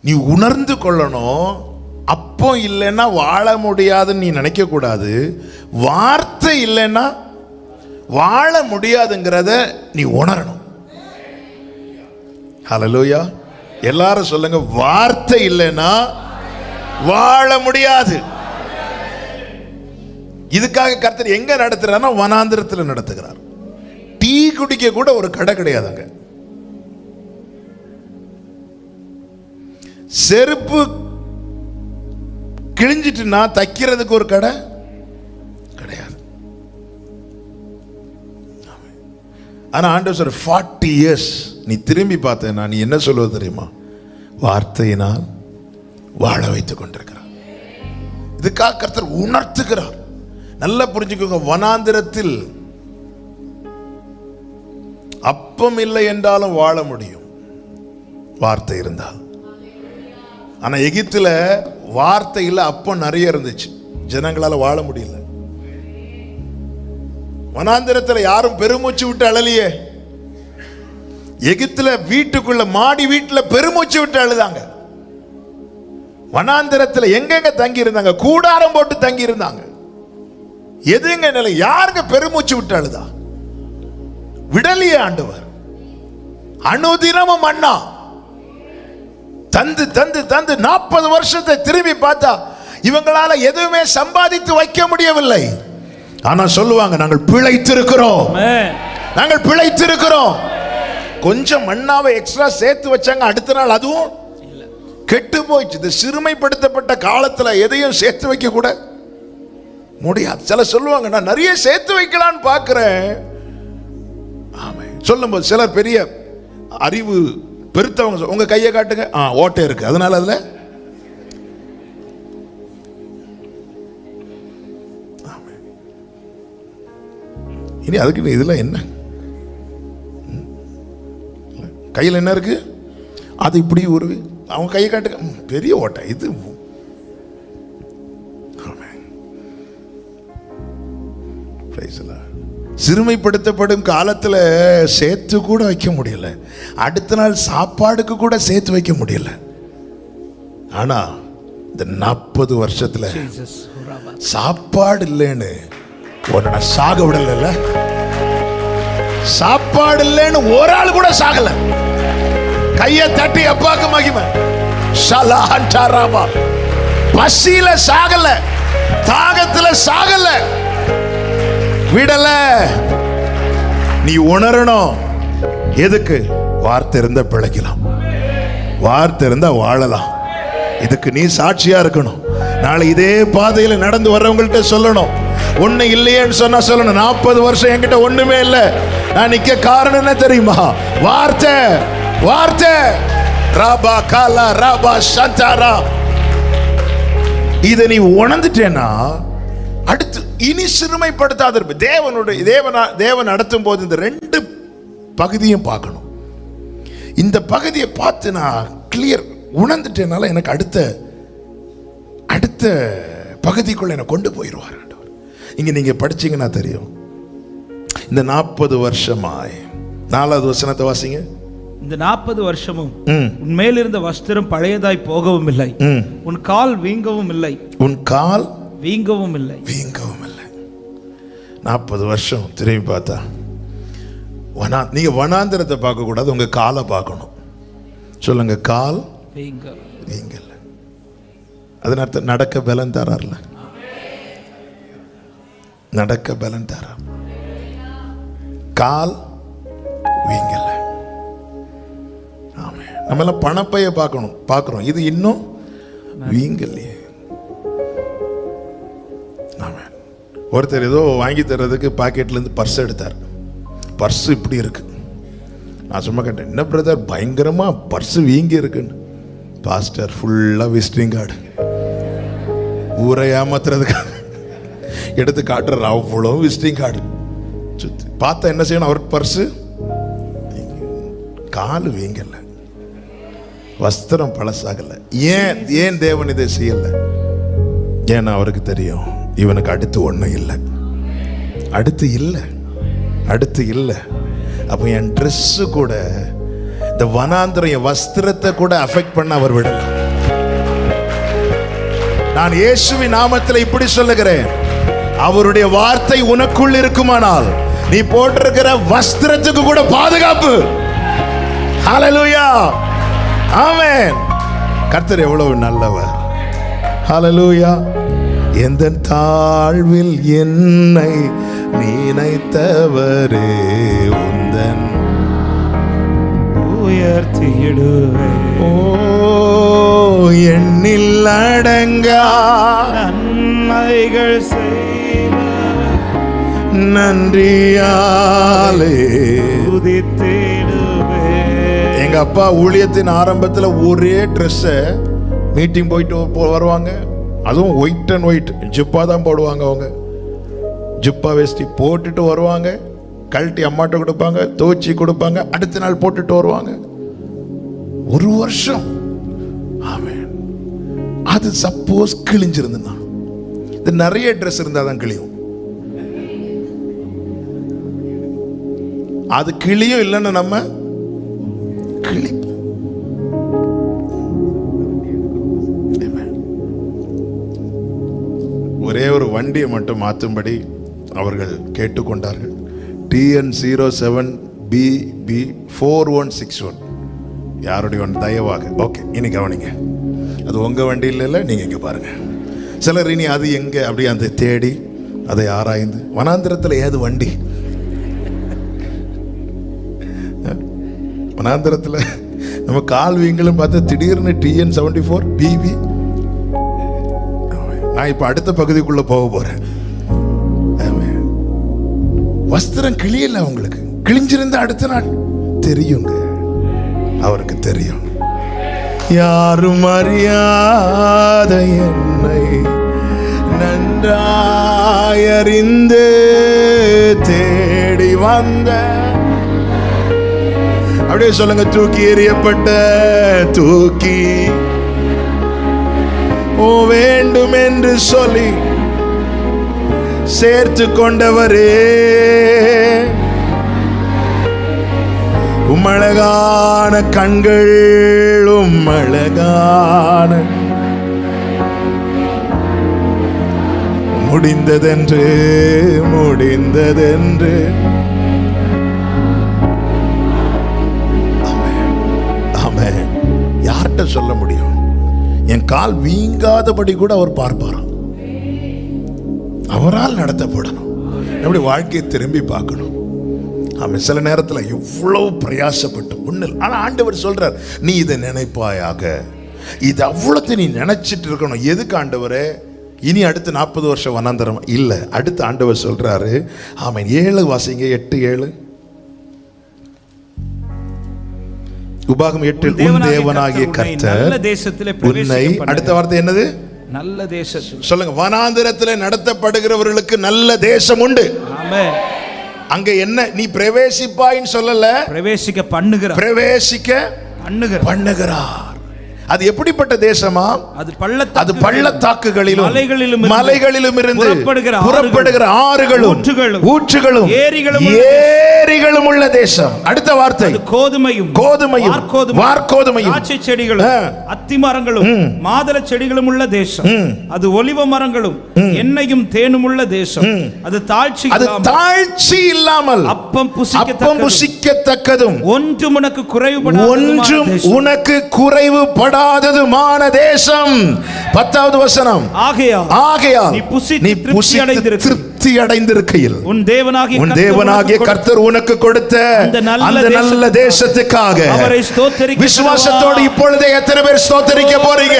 நீ உணர்ந்து கொள்ளணும். அப்போ இல்லைன்னா வாழ முடியாதுன்னு நீ நினைக்க கூடாது. வார்த்தை இல்லைன்னா வாழ முடியாதுங்கிறத நீ உணரணும். ஹல்லேலூயா. எல்லாரும் சொல்லுங்க, வார்த்தை இல்லைன்னா வாழ முடியாது. இதுக்காக கர்த்தர் எங்க நடத்துறாருன்னா வனாந்திரத்தில் நடத்துகிறார். டீ குடிக்க கூட ஒரு கடை கிடையாதுங்க. செருப்பு கிழிஞ்சிட்டுனா தைக்கிறதுக்கு ஒரு கடை கிடையாது. ஆனா ஆண்டவர் சொல்ற 40 years நீ திரும்பி பார்த்தேன்னா நீ என்ன சொல்வது தெரியுமா? வார்த்தையினால் வாழ வைத்துக் கொண்டிருக்கிறார். இதுக்காக கர்த்தர் உணர்த்துகிறார். நல்லா புரிஞ்சுக்கோங்க. வனாந்திரத்தில் அப்பம் இல்லை என்றாலும் வாழ முடியும், வார்த்தை இருந்தால். ஆனா எகிப்துல வார்த்தை இல்ல, அப்பம் நிறைய இருந்துச்சு, ஜனங்களால வாழ முடியல. வனாந்திரத்துல யாரும் பெருமூச்சு விட்டு அழலையே. எகிப்துல வீட்டுக்குள்ள மாடி வீட்டுல பெருமூச்சு விட்டு அழுதாங்க. வனாந்திரத்துல எங்கெங்க தங்கி இருந்தாங்க? கூடாரம் போட்டு தங்கி இருந்தாங்க. எதுங்க நிலை? யாருங்க பெருமூச்சு விட்டு அழுதா? விடலியே ஆண்டவர். அனுதினமும் மன்னா தந்து தந்து தந்து 40 வருஷத்தை திரும்பி பார்த்தா இவங்களால எதுவுமே சம்பாதித்து வைக்க முடியவில்லை. ஆனா சொல்லுவாங்க, நாங்கள் பிழைத்திருக்கிறோம், நாங்கள் பிழைத்திருக்கிறோம். கொஞ்சம் மண்ணாவை எக்ஸ்ட்ரா சேர்த்து வச்சாங்க, அடுத்த நாள் அதுவும் கெட்டு போயிடுச்சு. இந்த சிறுமைப்படுத்தப்பட்ட காலத்துல எதையும் சேர்த்து வைக்க கூட முடியாது. சில சொல்லுவாங்க, நான் நிறைய சேர்த்து வைக்கலான்னு பார்க்கிறேன். சொல்லும்போது சிலர் பெரிய அறிவு பெருத்தவங்க, உங்க கையை காட்டுங்க, ஓட்டை இருக்கு, அதனால அதுல இனி அதுக்கு இதுல என்ன, கையில் என்ன இருக்கு, அது இப்படி ஒரு அவங்க கையை காட்டுங்க, பெரிய ஓட்டை இது. சிறுமைப்படுத்தப்படும் காலத்துல சேர்த்து கூட வைக்க முடியல, அடுத்த நாள் சாப்பாடுக்கு கூட சேர்த்து வைக்க முடியல. ஆனா இந்த 40 வருஷத்துல சாப்பாடு இல்லைன்னு உன்னை சாக விடல. சாப்பாடு இல்லைன்னு ஒரு ஆள் கூட சாகல. கையை தட்டி அப்பாக்கு மகிமை. பசியில சாகல, தாகத்துல சாகல, விடல. நீ உணரணும். எதுக்கு? வார்த்தை இருந்தா பிழைக்கலாம், வார்த்தை இருந்தா வாழலாம். இதுக்கு நீ சாட்சியா இருக்கணும். நாளை இதே பாதையில நடந்து வர்றவங்கள்ட்ட சொல்லணும். ஒண்ணு இல்லையேன்னு சொன்னா சொல்லணும், 40 வருஷம் என்கிட்ட ஒண்ணுமே இல்லை, நான் நிக்க காரணம் என்ன தெரியுமா? வார்த்தை, வார்த்தை. ராபா காலா ராபா சந்தாரா. இதை நீ உணர்ந்துட்டேன்னா அடுத்து இனி சிறுமைப்படுத்தாத. தேவன் நடத்தும் போது இந்த 2 பகுதியும் பார்க்கணும். இந்த பகுதியை பார்த்து நான் கிளியர் உணர்ந்துட்டேனால எனக்கு அடுத்த பகுதிக்குள்ள என்னை கொண்டு போயிடுவார். இங்க நீங்க படிச்சீங்கன்னா தெரியும். இந்த 40 வருஷமாய் 4வது வசனத்தை வாசிங்க. இந்த 40 வருஷமும் உன் மேலிருந்த வஸ்திரம் பழையதாய் போகவும் இல்லை, உன் கால் வீங்கவும் இல்லை, உன் கால் வீங்கவும் இல்லை, வீங்கவும் இல்லை. 40 வருஷம் திரும்பி பார்த்தா நீங்க வனாந்திரத்தை பார்க்க கூடாது, உங்க காலை பார்க்கணும். சொல்லுங்க, கால் வீங்கல. அதன் அர்த்தம் நடக்க பலன் தரார்ல, நடக்க பலன் தர. கால் வீங்கல. நம்ம எல்லாம் பணப்பைய பார்க்கிறோம், இது இன்னும் வீங்கலையே. ஒருத்தர் ஏதோ வாங்கி தர்றதுக்கு பாக்கெட்ல இருந்து பர்ஸ் எடுத்தார். பர்ஸ் இப்படி இருக்கு. நான் சும்மா கேட்டேன், என்ன பிரதர் பயங்கரமா பர்ஸ் வீங்கி இருக்குன்னு. பாஸ்டர் ஃபுல்லா விசிட்டிங் கார்டு, ஊரை ஏமாத்துறதுக்கு எடுத்து காட்டுற அவ்வளோ விசிட்டிங் கார்டு. சுத்தி பார்த்தா என்ன செய்யணும்? அவர் பர்ஸு கால் வீங்கல, வஸ்திரம் பழசாகல. ஏன் தேவன் இதை செய்யல? ஏன்னா அவருக்கு தெரியும், இவனுக்கு அடுத்து ஒன்றும் இல்லை, அடுத்து இல்லை, அடுத்து இல்லை. அப்போ என் ட்ரெஸ்ஸு கூட, இந்த வனாந்திரம் என் வஸ்திரத்தை கூட அஃபெக்ட் பண்ண அவர் விடல. நான் இயேசுவின் நாமத்தில் இப்படி சொல்லுகிறேன், அவருடைய வார்த்தை உனக்குள் இருக்குமானால் நீ போட்டிருக்கிற வஸ்திரத்துக்கு கூட பாதுகாப்பு. ஹல்லேலூயா, ஆமென். கர்த்தர் எவ்வளவு நல்லவர். ஹல்லேலூயா. எந்த தாழ்வில் என்னை நினைத்தவரே உந்தன் உயர்த்திடுவே. ஓ எண்ணில் அடங்கா நன்மைகள் செய்த நன்றியாலே துதித்திடுவே. எங்க அப்பா ஊழியத்தின் ஆரம்பத்தில் ஒரே ட்ரெஸ்ஸை மீட்டிங் போயிட்டு வருவாங்க. அதுவும் ஒயிட் அண்ட் ஒயிட் ஜிப்பா தான் போடுவாங்க. அவங்க ஜிப்பா வேஷ்டி போட்டுட்டு வருவாங்க, கழட்டி அம்மாட்ட கொடுப்பாங்க, துவச்சி கொடுப்பாங்க, அடுத்த நாள் போட்டுட்டு வருவாங்க. ஒரு வருஷம். ஆமென். அது சப்போஸ் கிழிஞ்சிருந்தா, இது நிறைய ட்ரெஸ் இருந்தால் தான் கிழியும். அது கிழியும் இல்லைன்னு நம்ம கிழிப்போம். ஒரே ஒரு வண்டியை மட்டும் மாற்றும்படி அவர்கள் கேட்டுக்கொண்டார்கள். TN07BB4161 யாருடைய வண்டி? தயவாக. ஓகே, இனி கவனிங்க. அது உங்க வண்டி இல்லை, நீங்க இங்க பாருங்க. சிலர் இனி அது எங்க அப்படி அந்த தேடி அதை ஆராய்ந்து, வனாந்திரத்தில் ஏது வண்டி? வனாந்திரத்தில் நம்ம கால் வீங்களும் பார்த்து திடீர்னு TN74BB. நான் இப்ப அடுத்த பகுதிக்குள்ள போக போறேன். வஸ்திரம் கிழியல, உங்களுக்கு கிழிஞ்சிருந்த அடுத்த நாள் தெரியுங்க, அவருக்கு தெரியும். யாரும் அறியாத என்னை நன்றாயறிந்து தேடி வந்த, அப்படியே சொல்லுங்க, தூக்கி எறியப்பட்ட தூக்கி ஓ வேண்டும் என்று சொல்லி சேர்த்து கொண்டவரே, உம்மழகான கண்கள், உம்மழகான முடிந்ததென்று முடிந்ததென்று. ஆமென். யார்கிட்ட சொல்ல முடியும்? என் கால் வீங்காதபடி கூட அவர் பார்ப்பாராம். அவரால் நடத்தப்படணும். எப்படி வாழ்க்கையை திரும்பி பார்க்கணும். அவன் சில நேரத்தில் எவ்வளவு பிரயாசப்பட்டு ஒன்றில், ஆனால் ஆண்டவர் சொல்றார், நீ இதை நினைப்பாயாக. இது அவ்வளோத்தையும் நீ நினைச்சிட்டு இருக்கணும். எதுக்கு ஆண்டவரே? இனி அடுத்து 40 வருஷம் வனாந்தரம் இல்லை. அடுத்து ஆண்டவர் சொல்றாரு, ஆமென். 7 வாசிங்க, 8-7. உபாகம் 8 உன் தேவனாகிய கர்த்தர் உன்னை, அடுத்த வார்த்தை என்னது? நல்ல தேசம். சொல்லுங்க, வனாந்திரத்தில் நடத்தப்படுகிறவர்களுக்கு நல்ல தேசம் உண்டு. ஆமென். அங்க என்ன? நீ பிரவேசிப்பாயின்னு சொல்லல, பிரவேசிக்க பண்ணுகிறார். பிரவேசிக்க பண்ணுகிறார். அது எப்படிப்பட்ட தேசமா? அது பள்ளத்தாக்குகளிலும் மலைகளிலும் இருந்து புறப்படுகிற ஆறுகளும் ஊற்றுகளும் ஏரிகளும் உள்ள தேசம். அடுத்த வார்த்தை, கோதுமையும் வார்கோதுமையும் திராட்சை செடிகளும் அத்திமரங்களும் மாதள செடிகளும் உள்ள தேசம். அது ஒலிவ மரங்களும் எண்ணெயும் தேனும் உள்ள தேசம். அது தாழ்ச்சி இல்லாமல் அப்பம் புசிக்கத்தக்கதும் ஒன்றும் உனக்கு குறைவுபடாததுமான தேசம். 10வது வசனம், ஆகையால் நீ புசித்து திருப்தி அடைந்திருக்கையில் உன் தேவனாகிய கர்த்தர் உனக்கு கொடுத்த அந்த நல்ல தேசத்துக்காக விசுவாசத்தோடு இப்பொழுதே எத்தனை பேர் ஸ்தோத்திரிக்க போறீங்க?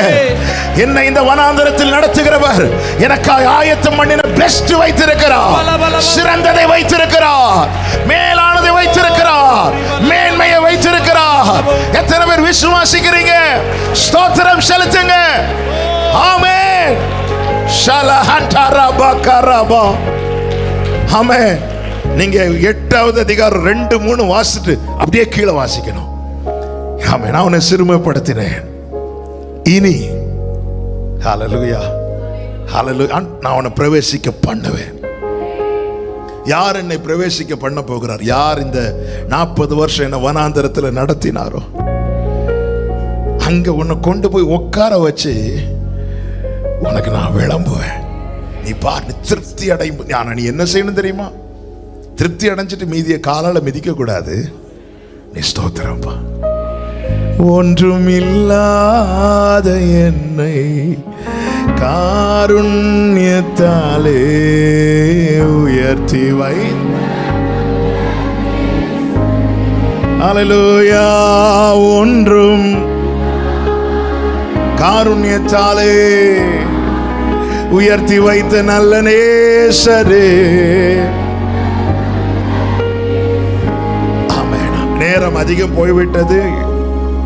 என்னை இந்த வனாந்தரத்தில் நடத்துகிறவர் எனக்காக ஆயத்தம் பண்ணின பெஸ்ட் வைத்திருக்கிறார், சிறந்ததை வைத்திருக்கிறார், மேலானதை வைத்திருக்கிறார், மேன்மையை வைத்திருக்கிறார். எத்தனை பேர் விசுவாசிக்கிறீங்க? ஸ்தோத்திரம் செலுத்துங்க. ஆமென். ஷலஹண்டரபகரபா. ஆமென். நீங்க 8வது அதிகாரம் 2-3 வாசிட்டு அப்படியே கீழே வாசிக்கணும். ஆமென். நான் உன்னை சிறுமைப்படுத்தினேன், இனி ஹல்லேலூயா ஹல்லேலூயா நான் உன்னை பிரவேசிக்க பண்ணுவேன். யார் என்னை பிரவேசிக்க பண்ண போகிறார்? யார் இந்த 40 வருஷம் என்ன வனாந்தரத்தில் நடத்தினாரோ அங்க உன்னை கொண்டு போய் உட்கார வச்சு உனக்கு நான் விளம்புவேன். நீ பாரு, திருப்தி அடையும். நீ என்ன செய்யணும் தெரியுமா? திருப்தி அடைஞ்சிட்டு மீதியை காலால மிதிக்க கூடாது. நீ ஸ்தோத்திரம்பா. ஒன்றும் இல்லாத என்னை காருண்யத்தாலே உயர்த்தி வை. அல்லேலூயா. ஒன்றும் காருண்யத்தாலே உயர்த்தி வைத்த நல்ல நேசரே. நேரம் அதிகம் போய்விட்டது,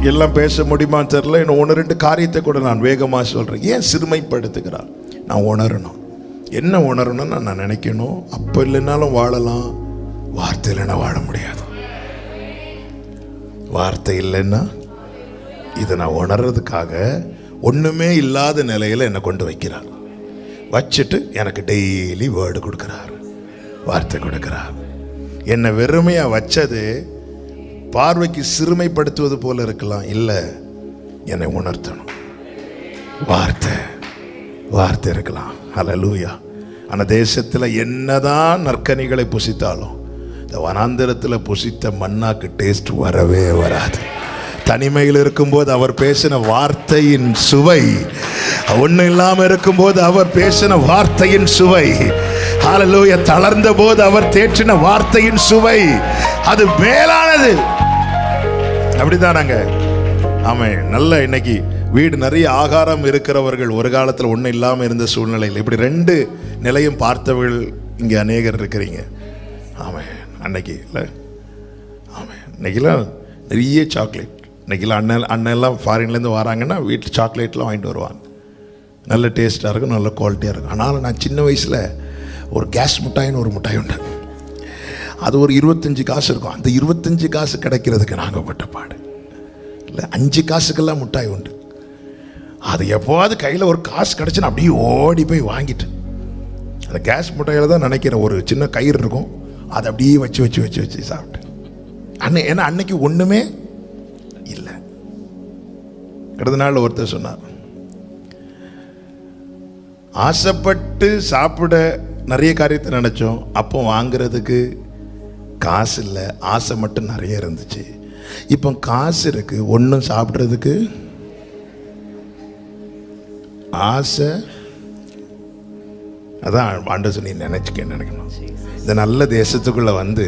எல்லாம் பேச முடியுமான்னு தெரியல. இன்னும் 1-2 காரியத்தை கூட நான் வேகமாக சொல்றேன். ஏன் சிறுமைப்படுத்துகிறார்? நான் உணரணும். என்ன உணரணும்னு நான் நினைக்கணும். அப்போ இல்லைன்னாலும் வாழலாம், வார்த்தை இல்லைன்னா வாழ முடியாது. வார்த்தை இல்லைன்னா இதை நான் உணர்றதுக்காக ஒண்ணுமே இல்லாத நிலையில என்னை கொண்டு வைக்கிறார். வச்சுட்டு எனக்கு டெய்லி வேர்டு கொடுக்கிறார், வார்த்தை கொடுக்கிறார். என்னை வெறுமையா வச்சது பார்வைக்கு சிறுமைப்படுத்துவது போல இருக்கலாம். இல்லை, என்னை உணர்த்தணும். வார்த்தை இருக்கலாம். அல்லேலூயா. அந்த தேசத்தில் என்னதான் நற்கனிகளை புசித்தாலும் இந்த வனாந்திரத்தில் புசித்த மன்னாக்கு டேஸ்ட் வரவே வராது. தனிமையில் இருக்கும்போது அவர் பேசின வார்த்தையின் சுவை, ஒன்றும் இல்லாமல் இருக்கும்போது அவர் பேசின வார்த்தையின் சுவை, ஹல்லேலூயா, தளர்ந்த போது அவர் தேற்றின வார்த்தையின் சுவை, அது மேலானது. அப்படிதானாங்க? ஆமாம். நல்ல இன்னைக்கு வீடு நிறைய ஆகாரம் இருக்கிறவர்கள் ஒரு காலத்தில் ஒன்றும் இல்லாமல் இருந்த சூழ்நிலையில் இப்படி 2 நிலையும் பார்த்தவர்கள் இங்கே அநேகர் இருக்கிறீங்க. ஆமாம். அன்னைக்கு இல்லை, ஆமாம், இன்னைக்கெல்லாம் நிறைய சாக்லேட். இன்னைக்கெல்லாம் அண்ணெல்லாம் ஃபாரின்லேருந்து வராங்கன்னா வீட்டில் சாக்லேட்லாம் வாங்கிட்டு வருவாங்க. நல்ல டேஸ்ட்டாக இருக்கும், நல்ல குவாலிட்டியாக இருக்கும். ஆனால் நான் சின்ன வயசில் ஒரு கேஸ் மிட்டாயின்னு ஒரு மிட்டாய் உண்டு. அது ஒரு 25 காசு இருக்கும். அந்த 25 காசு கிடைக்கிறதுக்கு நாங்கள் பட்ட பாடு இல்லை. 5 காசுக்கெல்லாம் மிட்டாய் உண்டு. அது எப்போவாது கையில் ஒரு காசு கிடச்சுன்னா அப்படியே ஓடி போய் வாங்கிட்டு அந்த கேஸ் மிட்டாயில் தான் நினைக்கிறேன் ஒரு சின்ன கயிறு இருக்கும், அதை அப்படியே வச்சு சாப்பிட்டு ஏன்னா அன்னைக்கு ஒன்றுமே இல்லை. கடந்த நாள் ஒருத்தர் சொன்னார், ஆசைப்பட்டு சாப்பிட நிறைய காரியத்தை நினைச்சோம், அப்போ வாங்குறதுக்கு காசு இல்லை, ஆசை மட்டும் நிறைய இருந்துச்சு. இப்போ காசு இருக்கு, ஒன்றும் சாப்பிட்றதுக்கு ஆசை. அதான் ஆண்டவர் சொல்லி நினைக்கணும். இந்த நல்ல தேசத்துக்குள்ள வந்து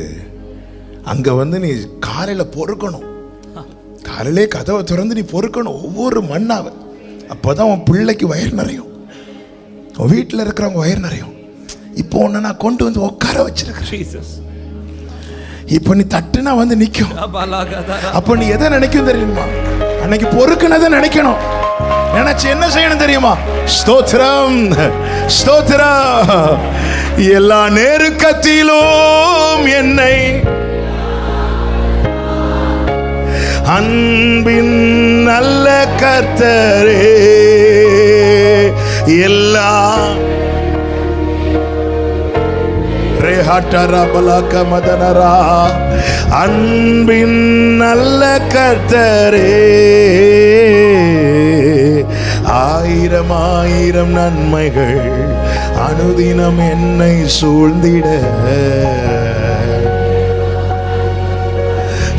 அங்க வந்து நீ காலையில் பொறுக்கணும், காலையிலே கதவை திறந்து நீ பொறுக்கணும் ஒவ்வொரு மண்ணாவை. அப்போதான் உன் பிள்ளைக்கு வயிறு நிறையும், உன் வீட்டில் இருக்கிறவங்க வயிறு நிறையும். இப்போ ஒன்று நான் கொண்டு வந்து உட்கார வச்சிருக்கிறேன். இப்போ நீ தட்டுனா வந்து நிற்கும். அப்போ நீ எதை நினைக்கும் தெரியுமா? அன்னைக்கு பொறுக்குனதை நினைக்கணும். நினைச்சு என்ன செய்யணும் தெரியுமா? ஸ்தோத்திரம், ஸ்தோத்திரம். எல்லா நெருக்கத்திலும் என்னை அன்பின் நல்ல கர்த்தரே எல்லா அன்பின் நல்ல கர்த்தரே 1000 நன்மைகள் அனுதினம் என்னை சூழ்ந்திட.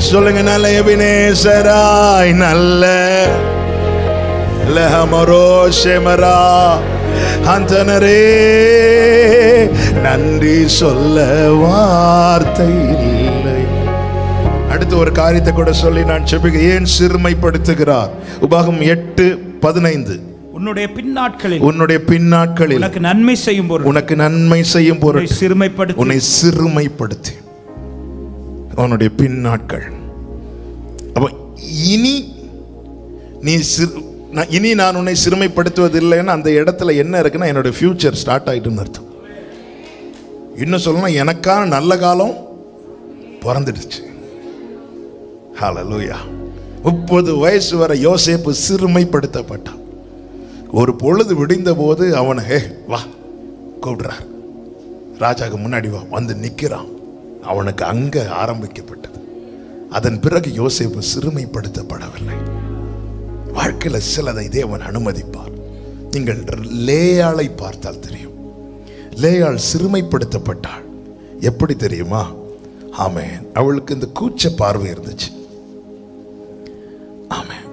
சொல்லுங்க, நல்ல எபினேசராய் நல்ல லஹமரோ ஷெமரா அந்தனரே நன்றி சொல்ல வார்த்தை இல்லை. அடுத்து ஒரு காரியத்தை கூட சொல்லி நான் செபிக்க. ஏன் சிறுமைப்படுத்துகிறார்? உபாகம் 8:15. உன்னுடைய பின்னாட்களில் உனக்கு நன்மை செய்யும் பொருட்டு உன்னை சிறுமைப்படுத்தி உன்னுடைய பின்னாட்கள். அப்ப இனி நான் உன்னை சிறுமைப்படுத்துவதில்லைன்னு அந்த இடத்துல என்ன இருக்குன்னா என்னுடைய ஃபியூச்சர் ஸ்டார்ட் ஆயிட்டுன்னு அர்த்தம். இன்னும் சொல்லணும், எனக்கான நல்ல காலம் பிறந்துடுச்சு. ஹல்லேலூயா. 30 வயசு வரை யோசேப்பு சிறுமைப்படுத்தப்பட்டான். ஒரு பொழுது விடிந்த போது அவனை வா கூப்பிடுறார். ராஜாவுக்கு முன்னாடி வந்து நிற்கிறான். அவனுக்கு அங்க ஆரம்பிக்கப்பட்டது. அதன் பிறகு யோசேப்பு சிறுமைப்படுத்தப்படவில்லை. வாழ்க்கையில சிலதை தேவன் அனுமதிப்பார். நீங்கள் லேயாளை பார்த்தால் தெரியும். லேயாள் சிறுமைப்படுத்தப்பட்டாள். எப்படி தெரியுமா? ஆமென். அவளுக்கு இந்த கூச்ச பார்வை இருந்துச்சு. ஆமென்.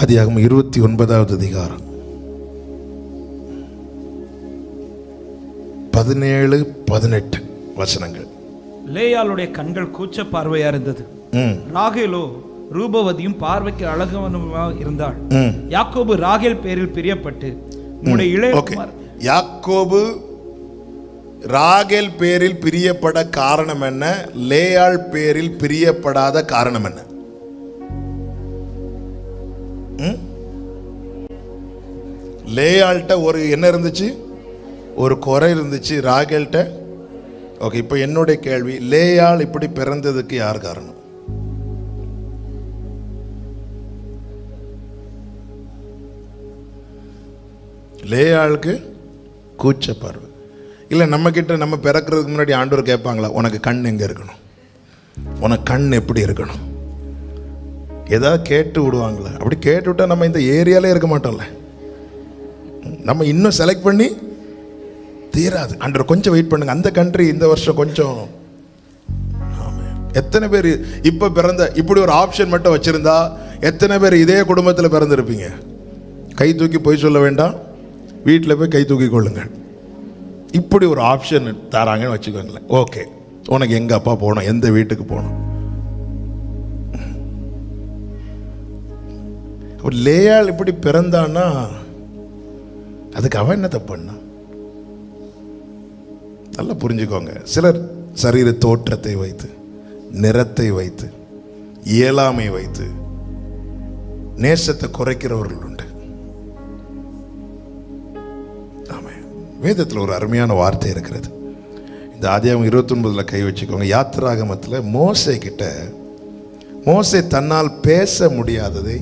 ஆதியாகமம் 29வது அதிகாரம் 17-18 வசனங்கள். லேயாளுடைய கண்கள் கூச்ச பார்வையா இருந்தது. ராகேலோ ரூபவதியும் பார்வைக்கு அழகவனுமாக இருந்தாள். யாக்கோபு ராகேல் பேரில் பிரியப்பட்டு உம்முடைய இளைய யாக்கோபு ராகேல் பேரில் பிரியப்பட காரணம் என்ன? லேயாள் பேரில் பிரியப்படாத காரணம் என்ன? லேயாள்கிட்ட ஒரு என்ன இருந்துச்சு? ஒரு குறை இருந்துச்சு. ராகேல்கிட்ட ஓகே. இப்போ என்னுடைய கேள்வி, லேயாள் இப்படி பிறந்ததுக்கு யார் காரணம்? லேயாளுக்கு கூச்ச பார்வை இல்லை. நம்ம கிட்ட நம்ம பிறக்கிறதுக்கு முன்னாடி ஆண்டவர் கேட்பாங்களா, உனக்கு கண் எங்க இருக்கணும், உனக்கு கண் எப்படி இருக்கணும், ஏதாவது கேட்டு விடுவாங்களா? அப்படி கேட்டு விட்டா நம்ம இந்த ஏரியாலே இருக்க மாட்டோம்ல. நம்ம இன்னும் செலக்ட் பண்ணி தீராது. ஆண்டவர் கொஞ்சம் வெயிட் பண்ணுங்க, அந்த கண்ட்ரி இந்த வருஷம் கொஞ்சம். எத்தனை பேர் இப்ப பிறந்த இப்படி ஒரு ஆப்ஷன் மட்டும் வச்சிருந்தா எத்தனை பேர் இதே குடும்பத்தில் பிறந்திருப்பீங்க? கை தூக்கி போய் சொல்ல வேண்டாம், வீட்டில் போய் கை தூக்கி கொள்ளுங்கள். இப்படி ஒரு ஆப்ஷன் தராங்கன்னு வச்சுக்கோங்களேன். ஓகே, உனக்கு எங்க அப்பா போகணும், எந்த வீட்டுக்கு போகணும். லேயாள் இப்படி பிறந்தான்னா அதுக்கு அவன் என்ன தப்புன்னா? நல்லா புரிஞ்சுக்கோங்க. சிலர் சரீர தோற்றத்தை வைத்து, நிறத்தை வைத்து, இயலாமை வைத்து நேசத்தை குறைக்கிறவர்கள் உண்டு. ஆமாம், வேதத்தில் ஒரு அருமையான வார்த்தை இருக்கிறது. இந்த ஆதியாகமம் 29 கை வச்சுக்கோங்க. யாத்திராகமத்தில் மோசே கிட்ட மோசே தன்னால் பேச முடியாததை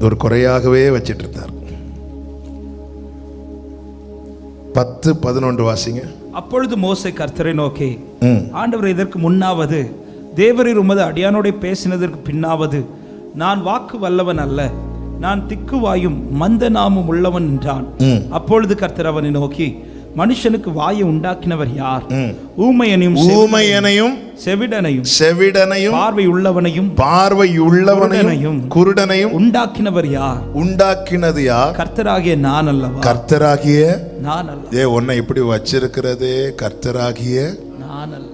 ஒரு குறையாகவே வச்சிட்டு இருந்தார். 10-11 வாசிங்க. அப்பொழுது மோசே கர்த்தரை நோக்கி, ஆண்டவர், இதற்கு முன்னாவது தேவரீர் உமது அடியானோட பேசினதற்கு பின்னாவது நான் வாக்கு வல்லவன் அல்ல, நான் திக்குவாயும் மந்த நாமும் உள்ளவன் என்றான். அப்பொழுது கர்த்தர் அவனை நோக்கி, மனுஷனுக்கு வாயை உண்டாக்கினவர் யார்? ஊமையனையும் செவிடனையும் பார்வையுள்ளவனையும் குருடனையும் உண்டாக்கினவர் யார்? உண்டாக்கினது யார்? கர்த்தராகிய நான் அல்லவா? கர்த்தராகிய நான் அல்ல. உன்னை இப்படி வச்சிருக்கிறதே கர்த்தராகிய நான் அல்ல.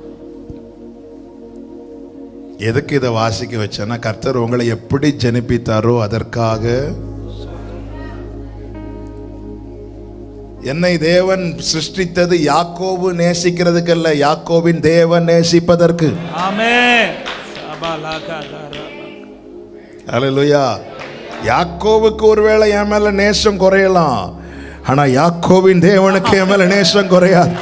எதுக்கு இதை வாசிக்க வச்சேன்னா, கர்த்தர் உங்களை எப்படி ஜனிப்பித்தாரோ அதற்காக. என்னை தேவன் சிருஷ்டித்தது யாக்கோபு நேசிக்கிறதுக்கல்ல, யாக்கோபின் தேவன் நேசிப்பதற்கு. ஆமென். ஹல்லேலூயா. யாக்கோபுக்கு ஒருவேளை என் மேல நேசம் குறையலாம், ஆனா யாக்கோபின் தேவனுக்கு என் மேல நேசம் குறையாது.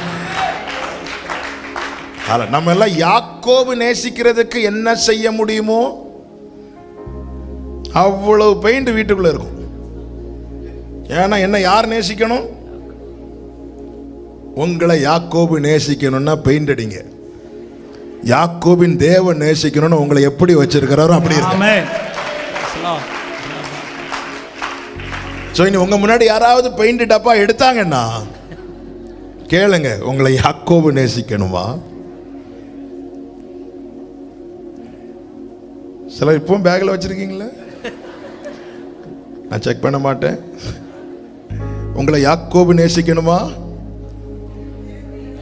நம்ம எல்லாம் யாக்கோபு நேசிக்கிறதுக்கு என்ன செய்ய முடியுமோ அவ்வளவு பெயிண்ட் வீட்டுக்குள்ள இருக்கும். ஏன்னா என்ன யார் நேசிக்கணும்? உங்களை யாக்கோபு நேசிக்கணும்னா பெயிண்ட் அடிங்க. யாக்கோபின் தேவன் நேசிக்கணும்னு உங்களை எப்படி வச்சிருக்கிறாரோ அப்படி இருக்கு. உங்க முன்னாடி யாராவது பெயிண்ட் டப்பா எடுத்தாங்கன்னா கேளுங்க, உங்களை யாக்கோபு நேசிக்கணுமா? சில இப்பவும் பேக்ல வச்சிருக்கீங்களா? நான் செக் பண்ண மாட்டேன். உங்களை யாக்கோபு நேசிக்கணுமா?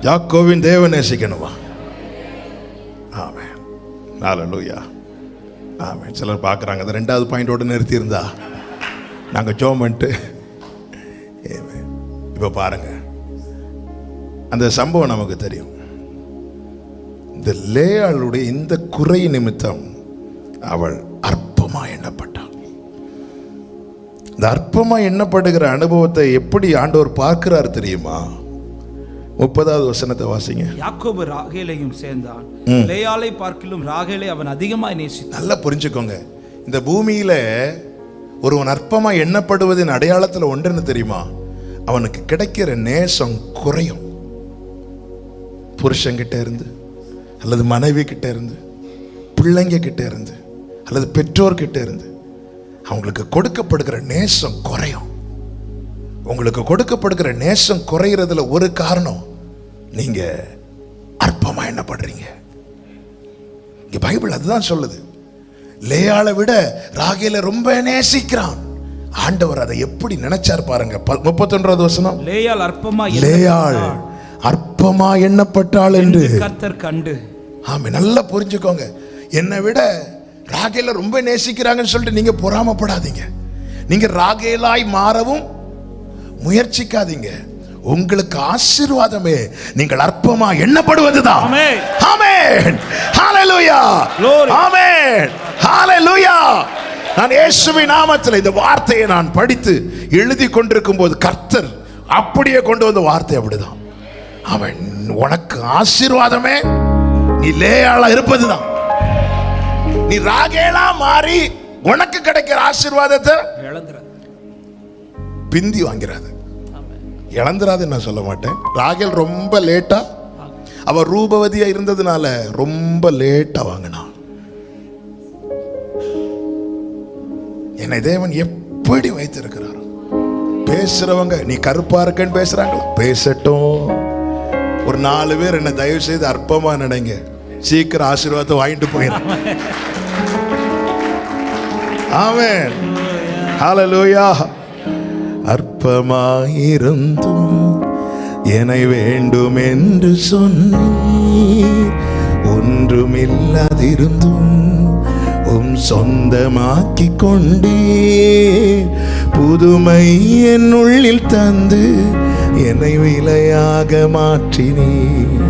யாக்கோபின் தேவன் நேசிக்கணுமா? ஆமென். ஹல்லேலூயா. ஆமென். சிலர் பார்க்குறாங்க, அந்த 2வது பாயிண்டோடு நிறுத்தி இருந்தா நாங்கள் ஜோம் பண்ணிட்டு. இப்போ பாருங்க, அந்த சம்பவம் நமக்கு தெரியும். இந்த லேயாளுடைய இந்த குறை நிமித்தம் அவள் அற்பமா எண்ணப்பட்டாள். இந்த அற்பமா எண்ணப்படுகிற அனுபவத்தை எப்படி ஆண்டவர் பார்க்கிறார் தெரியுமா? 30வது வசனத்தை வாசிங்க. யாக்கோபு ராகேலையும் சேர்ந்தான், லேயாளை பார்க்கிலும் ராகேலை அவன் அதிகமாய் நேசித்தான். நல்லா புரிஞ்சுக்கோங்க, இந்த பூமியில ஒருவன் அற்பமா எண்ணப்படுவதின் அடையாளத்தில் ஒன்றுன்னு தெரியுமா? அவனுக்கு கிடைக்கிற நேசம் குறையும். புருஷங்கிட்ட இருந்து, அல்லது மனைவி கிட்ட இருந்து, பிள்ளைங்க கிட்ட இருந்து, அல்லது பெற்றோர்கிட்ட இருந்து அவங்களுக்கு கொடுக்கப்படுகிற நேசம் குறையும். உங்களுக்கு கொடுக்கப்படுகிற நேசம் குறைகிறதுல ஒரு காரணம், நீங்க அற்பமா எண்ணப்படுறீங்க. இங்க பைபிள் அதுதான் சொல்லுது. லேயாளை விட ராகேலை ரொம்ப நேசிக்கிறான். ஆண்டவர் அதை எப்படி நினைச்சார் பாருங்க. 31வது வசனம், லேயாள் அற்பமா எண்ணப்பட்டாள் என்று கர்த்தர் கண்டு. ஆமே, நல்லா புரிஞ்சுக்கோங்க. என்னை விட ராகேலை ரொம்ப நேசிக்கிறாங்கன்னு சொல்லிட்டு நீங்க பொறாமப்படாதீங்க. நீங்க ராகேலாய் மாறவும் முயற்சிக்காதீங்க. உங்களுக்கு ஆசீர்வாதமே நீங்கள் அற்பமா எண்ணப்படுவதுதான். ஆமென், ஹalleluya, ஆமென், ஹalleluya. நான் இயேசுவின் நாமத்தில் இந்த வார்த்தையை நான் படித்து எழுதி கொண்டிருக்கும் போது கர்த்தர் அப்படியே கொண்டு வந்த வார்த்தை அப்படிதான். அவன் உனக்கு ஆசீர்வாதமே நீ லேயாளா இருப்பதுதான். நீ ராகேலா மாறி உனக்கு கிடைக்கிற ஆசீர்வாதத்தை பிந்தி வாங்கிறாது. இழந்துராது நான் சொல்ல மாட்டேன். ராகேல் ரொம்ப லேட்டா, அவ ரூபவதியா இருந்ததுனால ரொம்ப லேட்டா வாங்கினான். என்னை தேவன் எப்படி வைத்திருக்கிறார். பேசுறவங்க நீ கருப்பா இருக்கன்னு பேசுறாங்களா, பேசட்டும். ஒரு 4 பேர் என்ன தயவு செய்து அற்பமா நினைங்க, சீக்கிரம் ஆசீர்வாதத்தை வாங்கிட்டு போயிடும். ஆமென், ஹalleluya. அற்பமாயிருந்தும் என்னை வேண்டும் என்று சொன்னீர், ஒன்றுமில்லாதிருந்தும் சொந்தமாக்கி கொண்டீர். புதுமை என் உள்ளில் தந்து என்னை விலையாக மாற்றினீர்,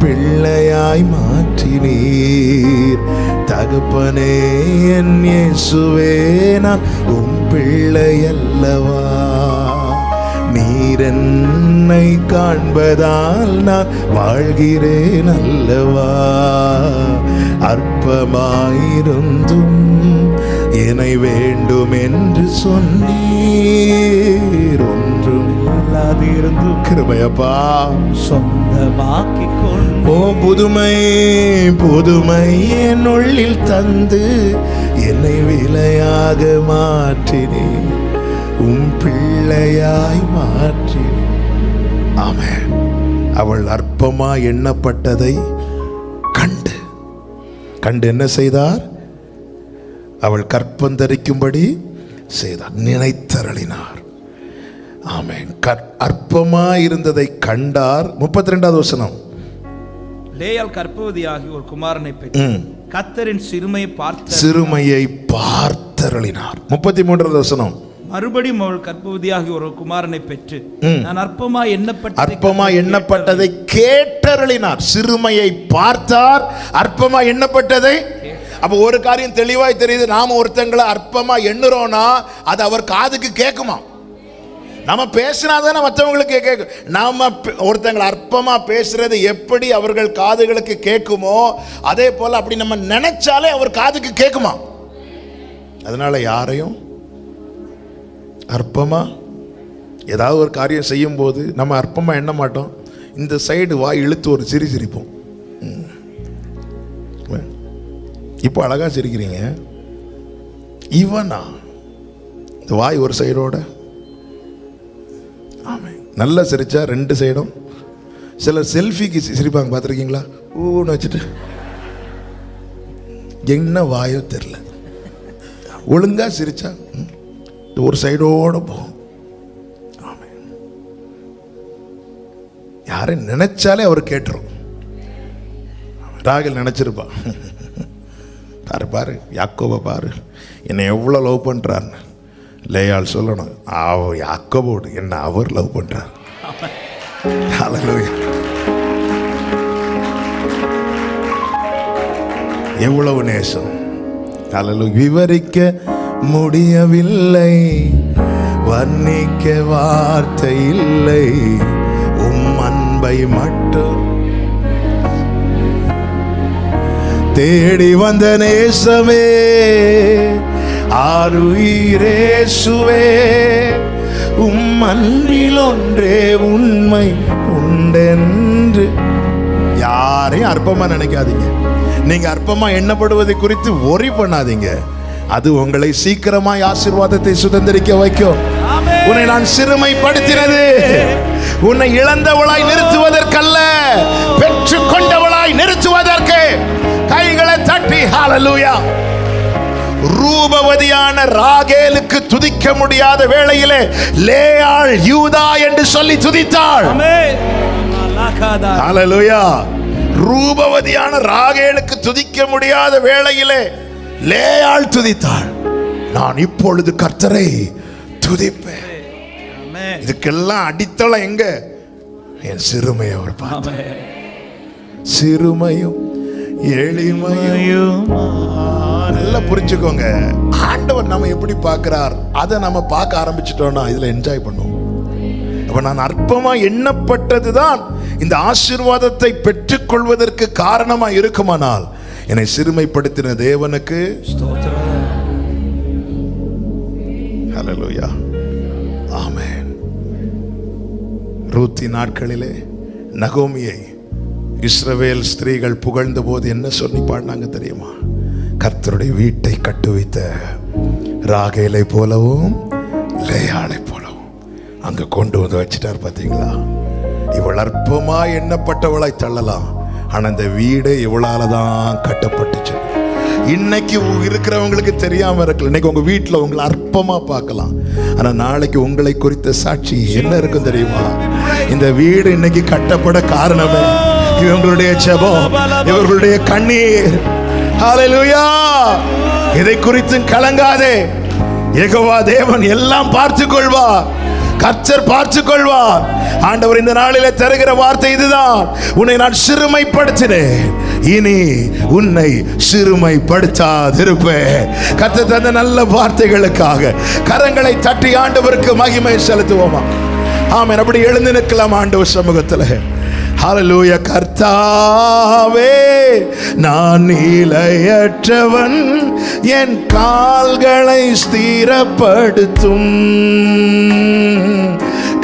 பிள்ளையாய் மாற்றினீர். தகப்பனே என் இயேசுவே, நான் பிள்ளை அல்லவா. நீர் என்னை காண்பதால் நான் வாழ்கிறேன் அல்லவா. அற்பமாயிருந்தும் என்னை வேண்டும் என்று சொன்னீர், ஒன்றுமில்லாதிருந்தும் கிருபையப்பா சொந்தமாக்கி கொண்டு புதுமை புதுமை என் உள்ளில் தந்து என்னை விலையாக மாற்றினீர், பிள்ளையாய் மாற்றி. ஆமென். அவள் அற்பமா எண்ணப்பட்டதை கண்டு கண்டு என்ன செய்தார்? அவள் கற்பந்தரிக்கும்படி செய்தார், நினைத்தருளினார். ஆமென். அற்பமா இருந்ததை கண்டார். 32வது வசனம், லேயாள் கர்ப்பவதியாகி ஒரு குமாரனை பெற்று கர்த்தரின் சிறுமையை பார்த்தருளினார். 33வது வசனம், மறுபடியும் அவள் கர்ப்பவதியாகி ஒரு குமாரனை பெற்று நான் அற்பமா எண்ணப்பட்டதை கேட்டருளினார். சிறுமையை பார்த்தார், அற்பமா எண்ணப்பட்டதை. அப்ப ஒரு காரியம் தெளிவாய் தெரியுது, நாம ஒருத்தங்களை அற்பமா எண்ணுறோம்னா அது அவர் காதுக்கு கேட்குமா? நம்ம பேசினாதானே மற்றவங்களுக்கு கேட்கும். நாம ஒருத்தங்களை அற்பமா பேசுறது எப்படி அவர்கள் காதுகளுக்கு கேட்குமோ அதே போல அப்படி நம்ம நினைச்சாலே அவர் காதுக்கு கேட்குமா? அதனால யாரையும் அற்பமா ஏதாவது ஒரு காரியம் செய்யும் போது நம்ம அற்பமா எண்ண மாட்டோம். இந்த சைடு வாய் இழுத்து ஒரு சிரிப்போம். இப்போ அழகா சிரிக்கிறீங்க, இவனா இந்த வாய் ஒரு சைடோட. நல்லா சிரிச்சா 2 சைடும். சிலர் செல்ஃபிக்கு சிரிப்பாங்க, பார்த்துருக்கீங்களா? ஊன்னு வச்சுட்டு என்ன வாயோ தெரியல. ஒழுங்கா சிரிச்சா ஒரு சைடோட போகும். யாரும் நினைச்சாலே அவர் கேட்டுரும். ராகேல் நினைச்சிருப்பா, பாரு பாரு யாக்கோபை பாரு என்னை எவ்வளோ லவ் பண்ணுறாருன்னு. லேயாள் சொல்லணும், யாக்கோபோடு என்ன அவர் லவ் பண்றார். எவ்வளவு நேசம்! விவரிக்க முடியவில்லை, வர்ணிக்க வார்த்தை இல்லை, அன்பை மட்டும் தேடி வந்த நேசமே, ஆருயிரேசுவே அன்பில் ஒன்றே உண்மை உண்டென்று. யாரையும் அற்பமா நினைக்காதீங்க. நீங்க அற்பமா எண்ணப்படுவதை குறித்து worry பண்ணாதீங்க. அது உங்களை சீக்கிரமாய் ஆசீர்வாதத்தை சுதந்திரிக்க வைக்கும். உன்னை நான் சிறுமைப்படுத்தினது உன்னை இழந்தவளாய் நிறுத்துவதற்கல்ல, பெற்றுக் கொண்டவளாய் நிறுத்துவதற்கு. கைகளை தட்டி ஹalleluya. ரூபவதியான ராகேலுக்கு துதிக்க முடியாத வேளையிலே லேயாள் யூதா என்று சொல்லி துதித்தாள். ஹalleluya. ரூபவதியான ராகேலுக்கு துதிக்க முடியாத வேளையிலே லேயாள் துதித்தாள். நான் இப்பொழுது கர்த்தரை துதிப்பேன். இதுக்கெல்லாம் அடித்தளம் எங்க? என் சிறுமையை அவர் பார்த்தார். சிறுமையும் எளிமையும் நல்லா புரிஞ்சுக்கோங்க. ஆண்டவர் நம்ம எப்படி பார்க்கிறார் அதை நம்ம பார்க்க ஆரம்பிச்சிட்டோம்னா இதுல என்ஜாய் பண்ணுவோம். அப்ப நான் அற்பமா எண்ணப்பட்டதுதான் இந்த ஆசீர்வாதத்தை பெற்றுக் கொள்வதற்கு காரணமா இருக்குமானால் என்னை சிறுமைப்படுத்தின தேவனுக்கு ஹல்லேலூயா, ஆமென். ரூத்தி நாட்களிலே நகோமியை இஸ்ரவேல் ஸ்திரீகள் புகழ்ந்த போது என்ன சொல்லி பாடினாங்க தெரியுமா? கர்த்தருடைய வீட்டை கட்டுவித்த ராகேலை போலவும் லேயாளை போலவும் அங்க கொண்டு வந்து வச்சிட்டார். பார்த்தீங்களா? இவள் அற்பமா எண்ணப்பட்டவளாய் தள்ளலாம், ஆனா இந்த வீடு இவளால தான் கட்டப்பட்டுச்சு. இன்னைக்கு இருக்கிறவங்களுக்கு தெரியாம இருக்கல. இன்னைக்கு உங்க வீட்டுல உங்களை அற்பமா பார்க்கலாம், ஆனா நாளைக்கு உங்களை குறித்த சாட்சி என்ன இருக்கும் தெரியுமா? இந்த வீடு இன்னைக்கு கட்டப்பட காரணமே இவங்களுடைய ஜெபம், இவர்களுடைய கண்ணீர். ஹalleluya. இதை குறித்து கலங்காதே. யெகோவா தேவன் எல்லாம் பார்த்துக் கொள்வார். கர்த்தர் பார்த்துக் கொள்வார். ஆண்டவர் இந்த நாளிலே தருகிற வார்த்தை இதுதான். உன்னை நான் சிறுமைப்படுத்தினேன், இனி உன்னை சிறுமைப்படுத்தாதிருப்பேன். கர்த்தர் தந்த நல்ல வார்த்தைகளுக்காக கரங்களை தட்டி ஆண்டவருக்கு மகிமை செலுத்துவோமா? ஆமென். அப்படி எழுந்து நிற்கலாம் ஆண்டவர் சமூகத்தில். ஹalleluya. கர்த்தாவே, நான் நிலையற்றவன், என் கால்களை ஸ்திரப்படுத்தும்.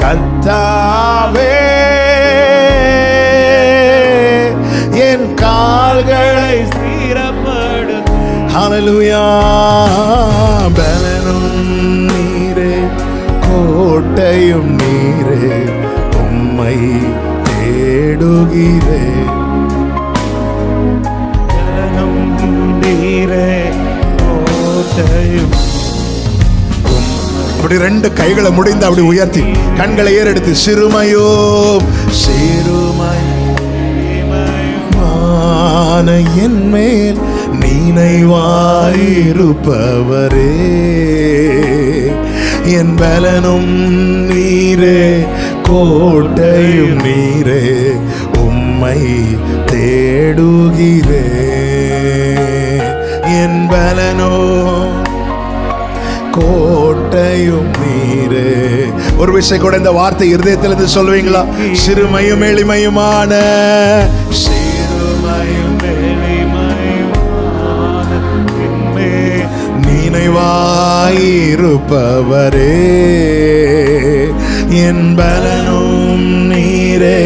கர்த்தாவே, என் கால்களை ஸ்திரப்படுத்தும். ஹalleluya. பலனும் நீரே, கோட்டையும் நீரே, உம்மை தேடுகிறேன். அப்படி ரெண்டு கைகளை முடிந்து அப்படி உயர்த்தி கண்களை ஏறெடுத்து சிறுமையோ சிறுமையான என் மேல் நினைவாயிருப்பவரே, என் பலனும் நீரே, கோட்டையும் நீரே, உம்மை தேடுகிறேன். என் பலனோ கோட்டையும் நீரே. ஒரு விஷயம் கூட இந்த வார்த்தை இருதயத்திலிருந்து சொல்லுவீங்களா? சிறுமையும் எளிமையுமான, சிறுமையும் எளிமையுமான நினைவாயிருப்பவரே, என் பலனும் நீரே,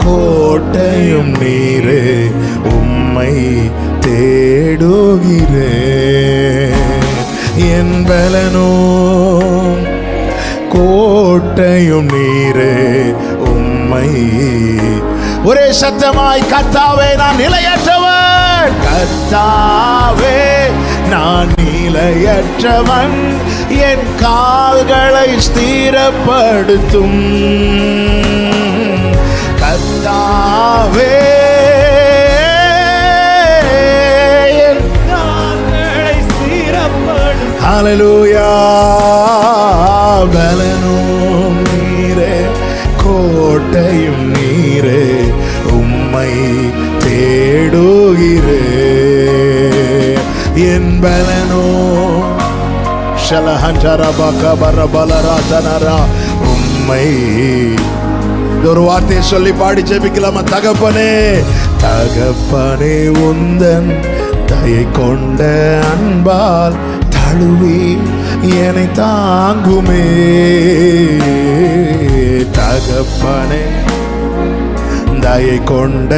கோட்டையும் நீரே, உம்மை தேடுகிறேன். என் பலனும் கோட்டையும் நீரே, உம்மை. ஒரே சத்தமாய் கர்த்தாவே, நான் நிலையற்றவன். கர்த்தாவே, நான் நிலையற்றவன், என் கால்களை ஸ்திரப்படுத்தும். கர்த்தாவே, என் கால்களை ஸ்திரப்படுத்தும். ஹalleluya. பலனும் நீரே, கோட்டையும் நீரே, உம்மை தேடுகிறேன். என் பலனோ உம்மை. ஒரு வார்த்தையை சொல்லி பாடி ஜெபிக்கலாமா? தகப்பனே, தகப்பனே, உந்தன் தயை கொண்ட அன்பால் தழுவி என்னை தாங்குமே. தகப்பனே தயை கொண்ட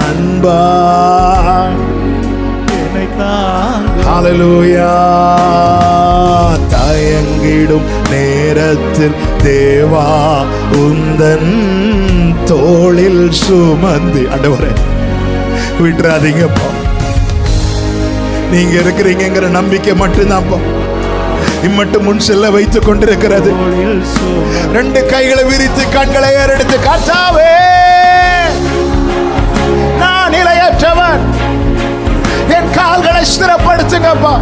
அன்பா என்னை தாங்கு. ஹல்லேலூயா. தயங்கிடும் நேரத்தில் தேவா உந்தன் தோளில் சுமந்து. ஆண்டவரே விட்டுறாதீங்கப்பா, நீங்க இருக்கிறீங்கிற நம்பிக்கை மட்டும்தான்ப்பா இம்மட்டும் முன் செல்ல வைத்துக் கொண்டிருக்கிறது. ரெண்டு கைகளை விரித்து கண்களை ஏறெடுத்து, கர்த்தாவே நான் நிலையற்றவன், என் கால்களை ஸ்திரப்படுத்துங்கப்பா.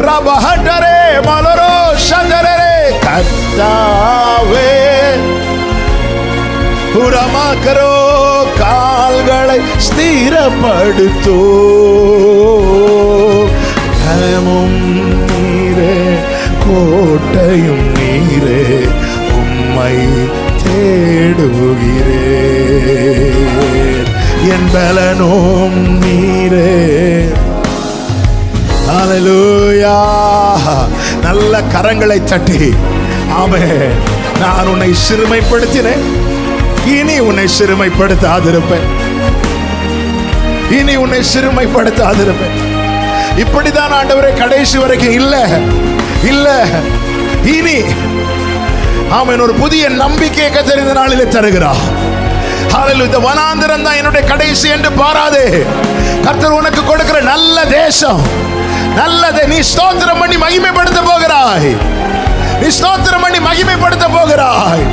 ரபஹண்டரே மலரோ சந்தரே கர்த்தாவே புறமாக்கரோ கால்களை ஸ்திரப்படுத்தோ. கயமும் நீரே கோட்டையும் நீரே, உம்மை தேடுகிறேன். என் பலனும் நீரே. ஹல்லேலூயா. நல்ல கரங்களை தட்டி ஆமென். நான் உன்னை சிறுமைப்படுத்தினேன், இனி உன்னை சிறுமைப்படுத்தாதிருப்பேன். இனி உன்னை சிறுமைப்படுத்தாதிருப்பேன். இப்படிதான் ஆண்டவரே கடைசி வரைக்கும் இல்ல இல்ல இனி ஆமென் ஒரு புதிய நம்பிக்கையை கர்த்தர் இந்த நாளிலே தருகிறார். ஹல்லேலூயா. இந்த வனாந்திரம் தான் என்னுடைய கடைசி என்று பாராதே. கர்த்தர் உனக்கு கொடுக்கிற நல்ல தேசம், நல்லதை நீ ஸ்தோத்திரம் பண்ணி மகிமைப்படுத்த போகிறாய். நீ ஸ்தோத்திரம் பண்ணி மகிமைப்படுத்த போகிறாய்.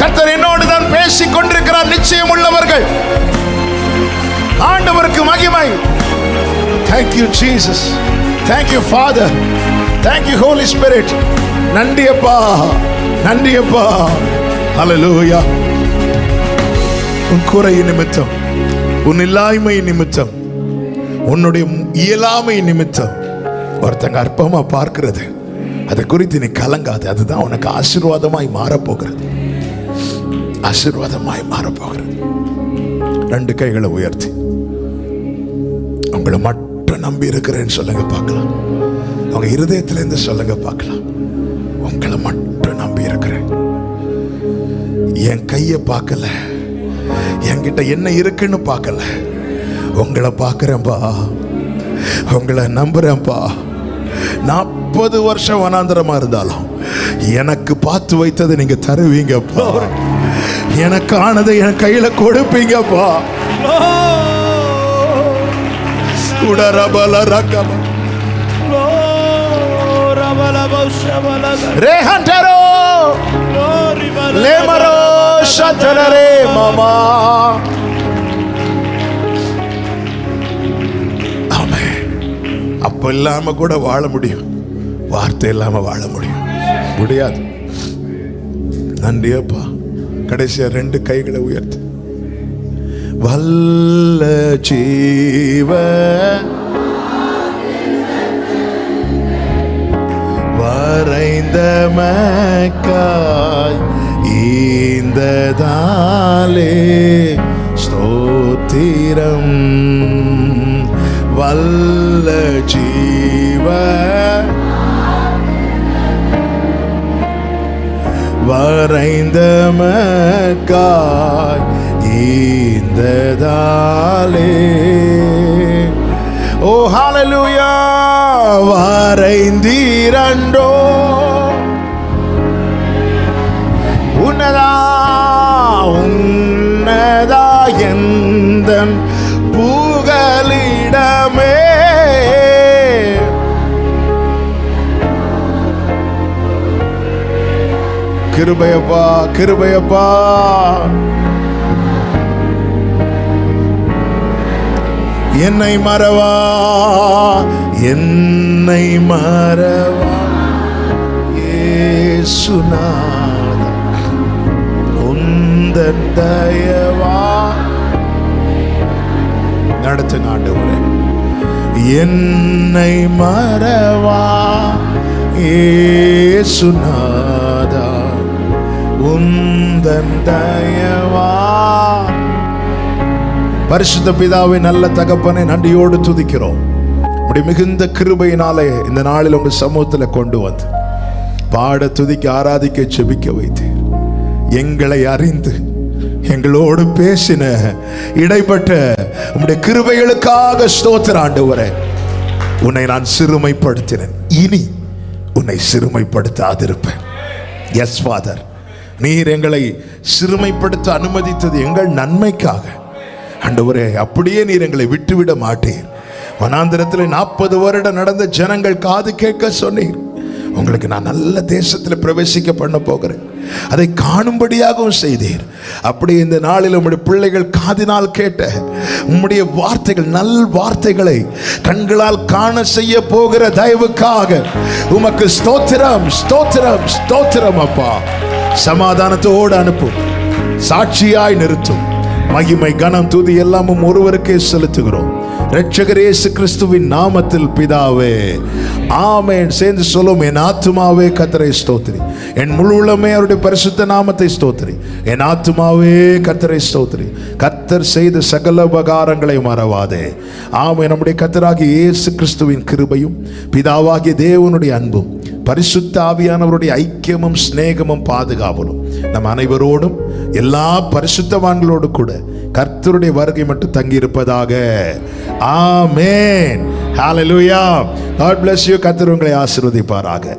கர்த்தர் என்னோடு தான் பேசிக் கொண்டிருக்கிறார். நிச்சயம் உள்ளவர்கள் ஆண்டவருக்கு மகிமை. Thank you Jesus, thank you Father, thank you Holy Spirit. நன்றி அப்பா, நன்றி அப்பா. ஹல்லேலூயா. உன் குறை நிமித்தம், உன் இல்லாமை நிமித்தம், உன்னுடைய இயலாமை நிமித்தம் ஒருத்தங்க அற்பமா பார்க்கிறது, அதை குறித்து நீ கலங்காது. அதுதான் உனக்கு ஆசீர்வாதமாய் மாறப்போகிறது. ஆசீர்வாதமாய் மாறப்போகிறது. ரெண்டு கைகளை உயர்த்தி உங்களை மட்டும் நம்பி இருக்கிறேன்னு சொல்லுங்க பார்க்கலாம். அவங்க இருதயத்திலிருந்து சொல்லுங்க பார்க்கலாம். உங்களை மட்டும் நம்பி இருக்கிறேன். என் கையை பார்க்கல, என்கிட்ட என்ன இருக்குன்னு பார்க்கல, உங்களை பார்க்கிறேன்பா, உங்களை நம்புறேன்ப்பா. 40 வருஷம் வனாந்தரமா இருந்தாலும் எனக்கு பார்த்து வைத்ததை நீங்க தருவீங்கப்பா. எனக்கானதை என் கையில கொடுப்பீங்கப்பா. உடரபல ரகப ரேஹண்டரோ லேமரோ சதரரே மாமா. ஆமென். அப்ப இல்லாம கூட வாழ முடியும், வார்த்தை இல்லாம வாழ முடியாது. நன்றி அப்பா. கடைசியா ரெண்டு கைகளை உயர்த்து. வல்ல ஜீவ வரைந்த மக்காய் ஈந்ததாலே ஸ்தோத்திரம். வல்ல ஜீவ வரைந்த மக்காய் ஈந்ததாலே. ஓ ஹல்லேலூயா. வரைந்தீரண்டோ உன்னதா உன்னதா எந்தன் புகலிடமே. கிருபையப்பா, கிருபையப்பா. என்னை மறவா, என்னை மறவா இயேசுநாதா, உந்தன் தயவா. நடத்துங்க ஆண்டவரே. என்னை மறவா இயேசுநாதா, உந்தன் தயவா. பரிசுத்த பிதாவை நல்ல தகப்பனை நன்றியோடு துதிக்கிறோம். உம்முடைய மிகுந்த கிருபையினாலே இந்த நாளில் உங்க சமூகத்தில் கொண்டு வந்து பாட துதிக்க ஆராதிக்க செபிக்க வைத்து எங்களை அறிந்து எங்களோடு பேசின இடைப்பட்ட உம்முடைய கிருபைகளுக்காக ஸ்தோத்திர ஆண்டவரே. உன்னை நான் சிறுமைப்படுத்தினேன், இனி உன்னை சிறுமைப்படுத்தாதிருப்பேன். எஸ் ஃபாதர், நீர் எங்களை சிறுமைப்படுத்த அனுமதித்தது எங்கள் நன்மைக்காக ஆண்டவரே. அப்படியே நீர் எங்களை விட்டுவிட மாட்டீர். வனாந்திரத்தில் 40 வருடம் நடந்த ஜனங்கள் காது கேட்க சொன்னீர். உங்களுக்கு நான் நல்ல தேசத்தில் பிரவேசிக்க பண்ண போகிறேன், அதை காணும்படியாகவும் செய்தீர். அப்படி இந்த நாளில் உம்முடைய பிள்ளைகள் காதினால் கேட்ட உம்முடைய வார்த்தைகள், நல் வார்த்தைகளை கண்களால் காண செய்ய போகிற தயவுக்காக உமக்கு ஸ்தோத்திரம், ஸ்தோத்திரம், ஸ்தோத்திரம். அப்பா, சமாதானத்தோடு அனுப்பும், சாட்சியாய் நிறுத்தும். மகிமை கனம் துதி எல்லாமும் ஒருவருக்கே செலுத்துகிறோம், இரட்சகர் இயேசு கிறிஸ்துவின் நாமத்தில் பிதாவே, ஆமென். சேர்ந்து சொல்லும், என் ஆத்துமாவே கர்த்தரை ஸ்தோத்திரி, என் முழு உள்ளமே அவருடைய பரிசுத்த நாமத்தை ஸ்தோத்திரி. என் ஆத்துமாவே கர்த்தரை ஸ்தோத்திரி, கர்த்தர் செய்த சகல உபகாரங்களை மறவாதே. ஆமென். நம்முடைய கர்த்தராகிய இயேசு கிறிஸ்துவின் கிருபையும் பிதாவாகிய தேவனுடைய அன்பும் பரிசுத்த ஆவியானவருடைய ஐக்கியமும் சிநேகமும் பாதுகாவலும் நம் அனைவரோடும் எல்லா பரிசுத்தவான்களோடு கூட கர்த்தருடைய வருகை மட்டும் தங்கி இருப்பதாக. ஆமென். ஹalleluya. God bless you. கர்த்தர் உங்களை ஆசீர்வதிப்பாராக.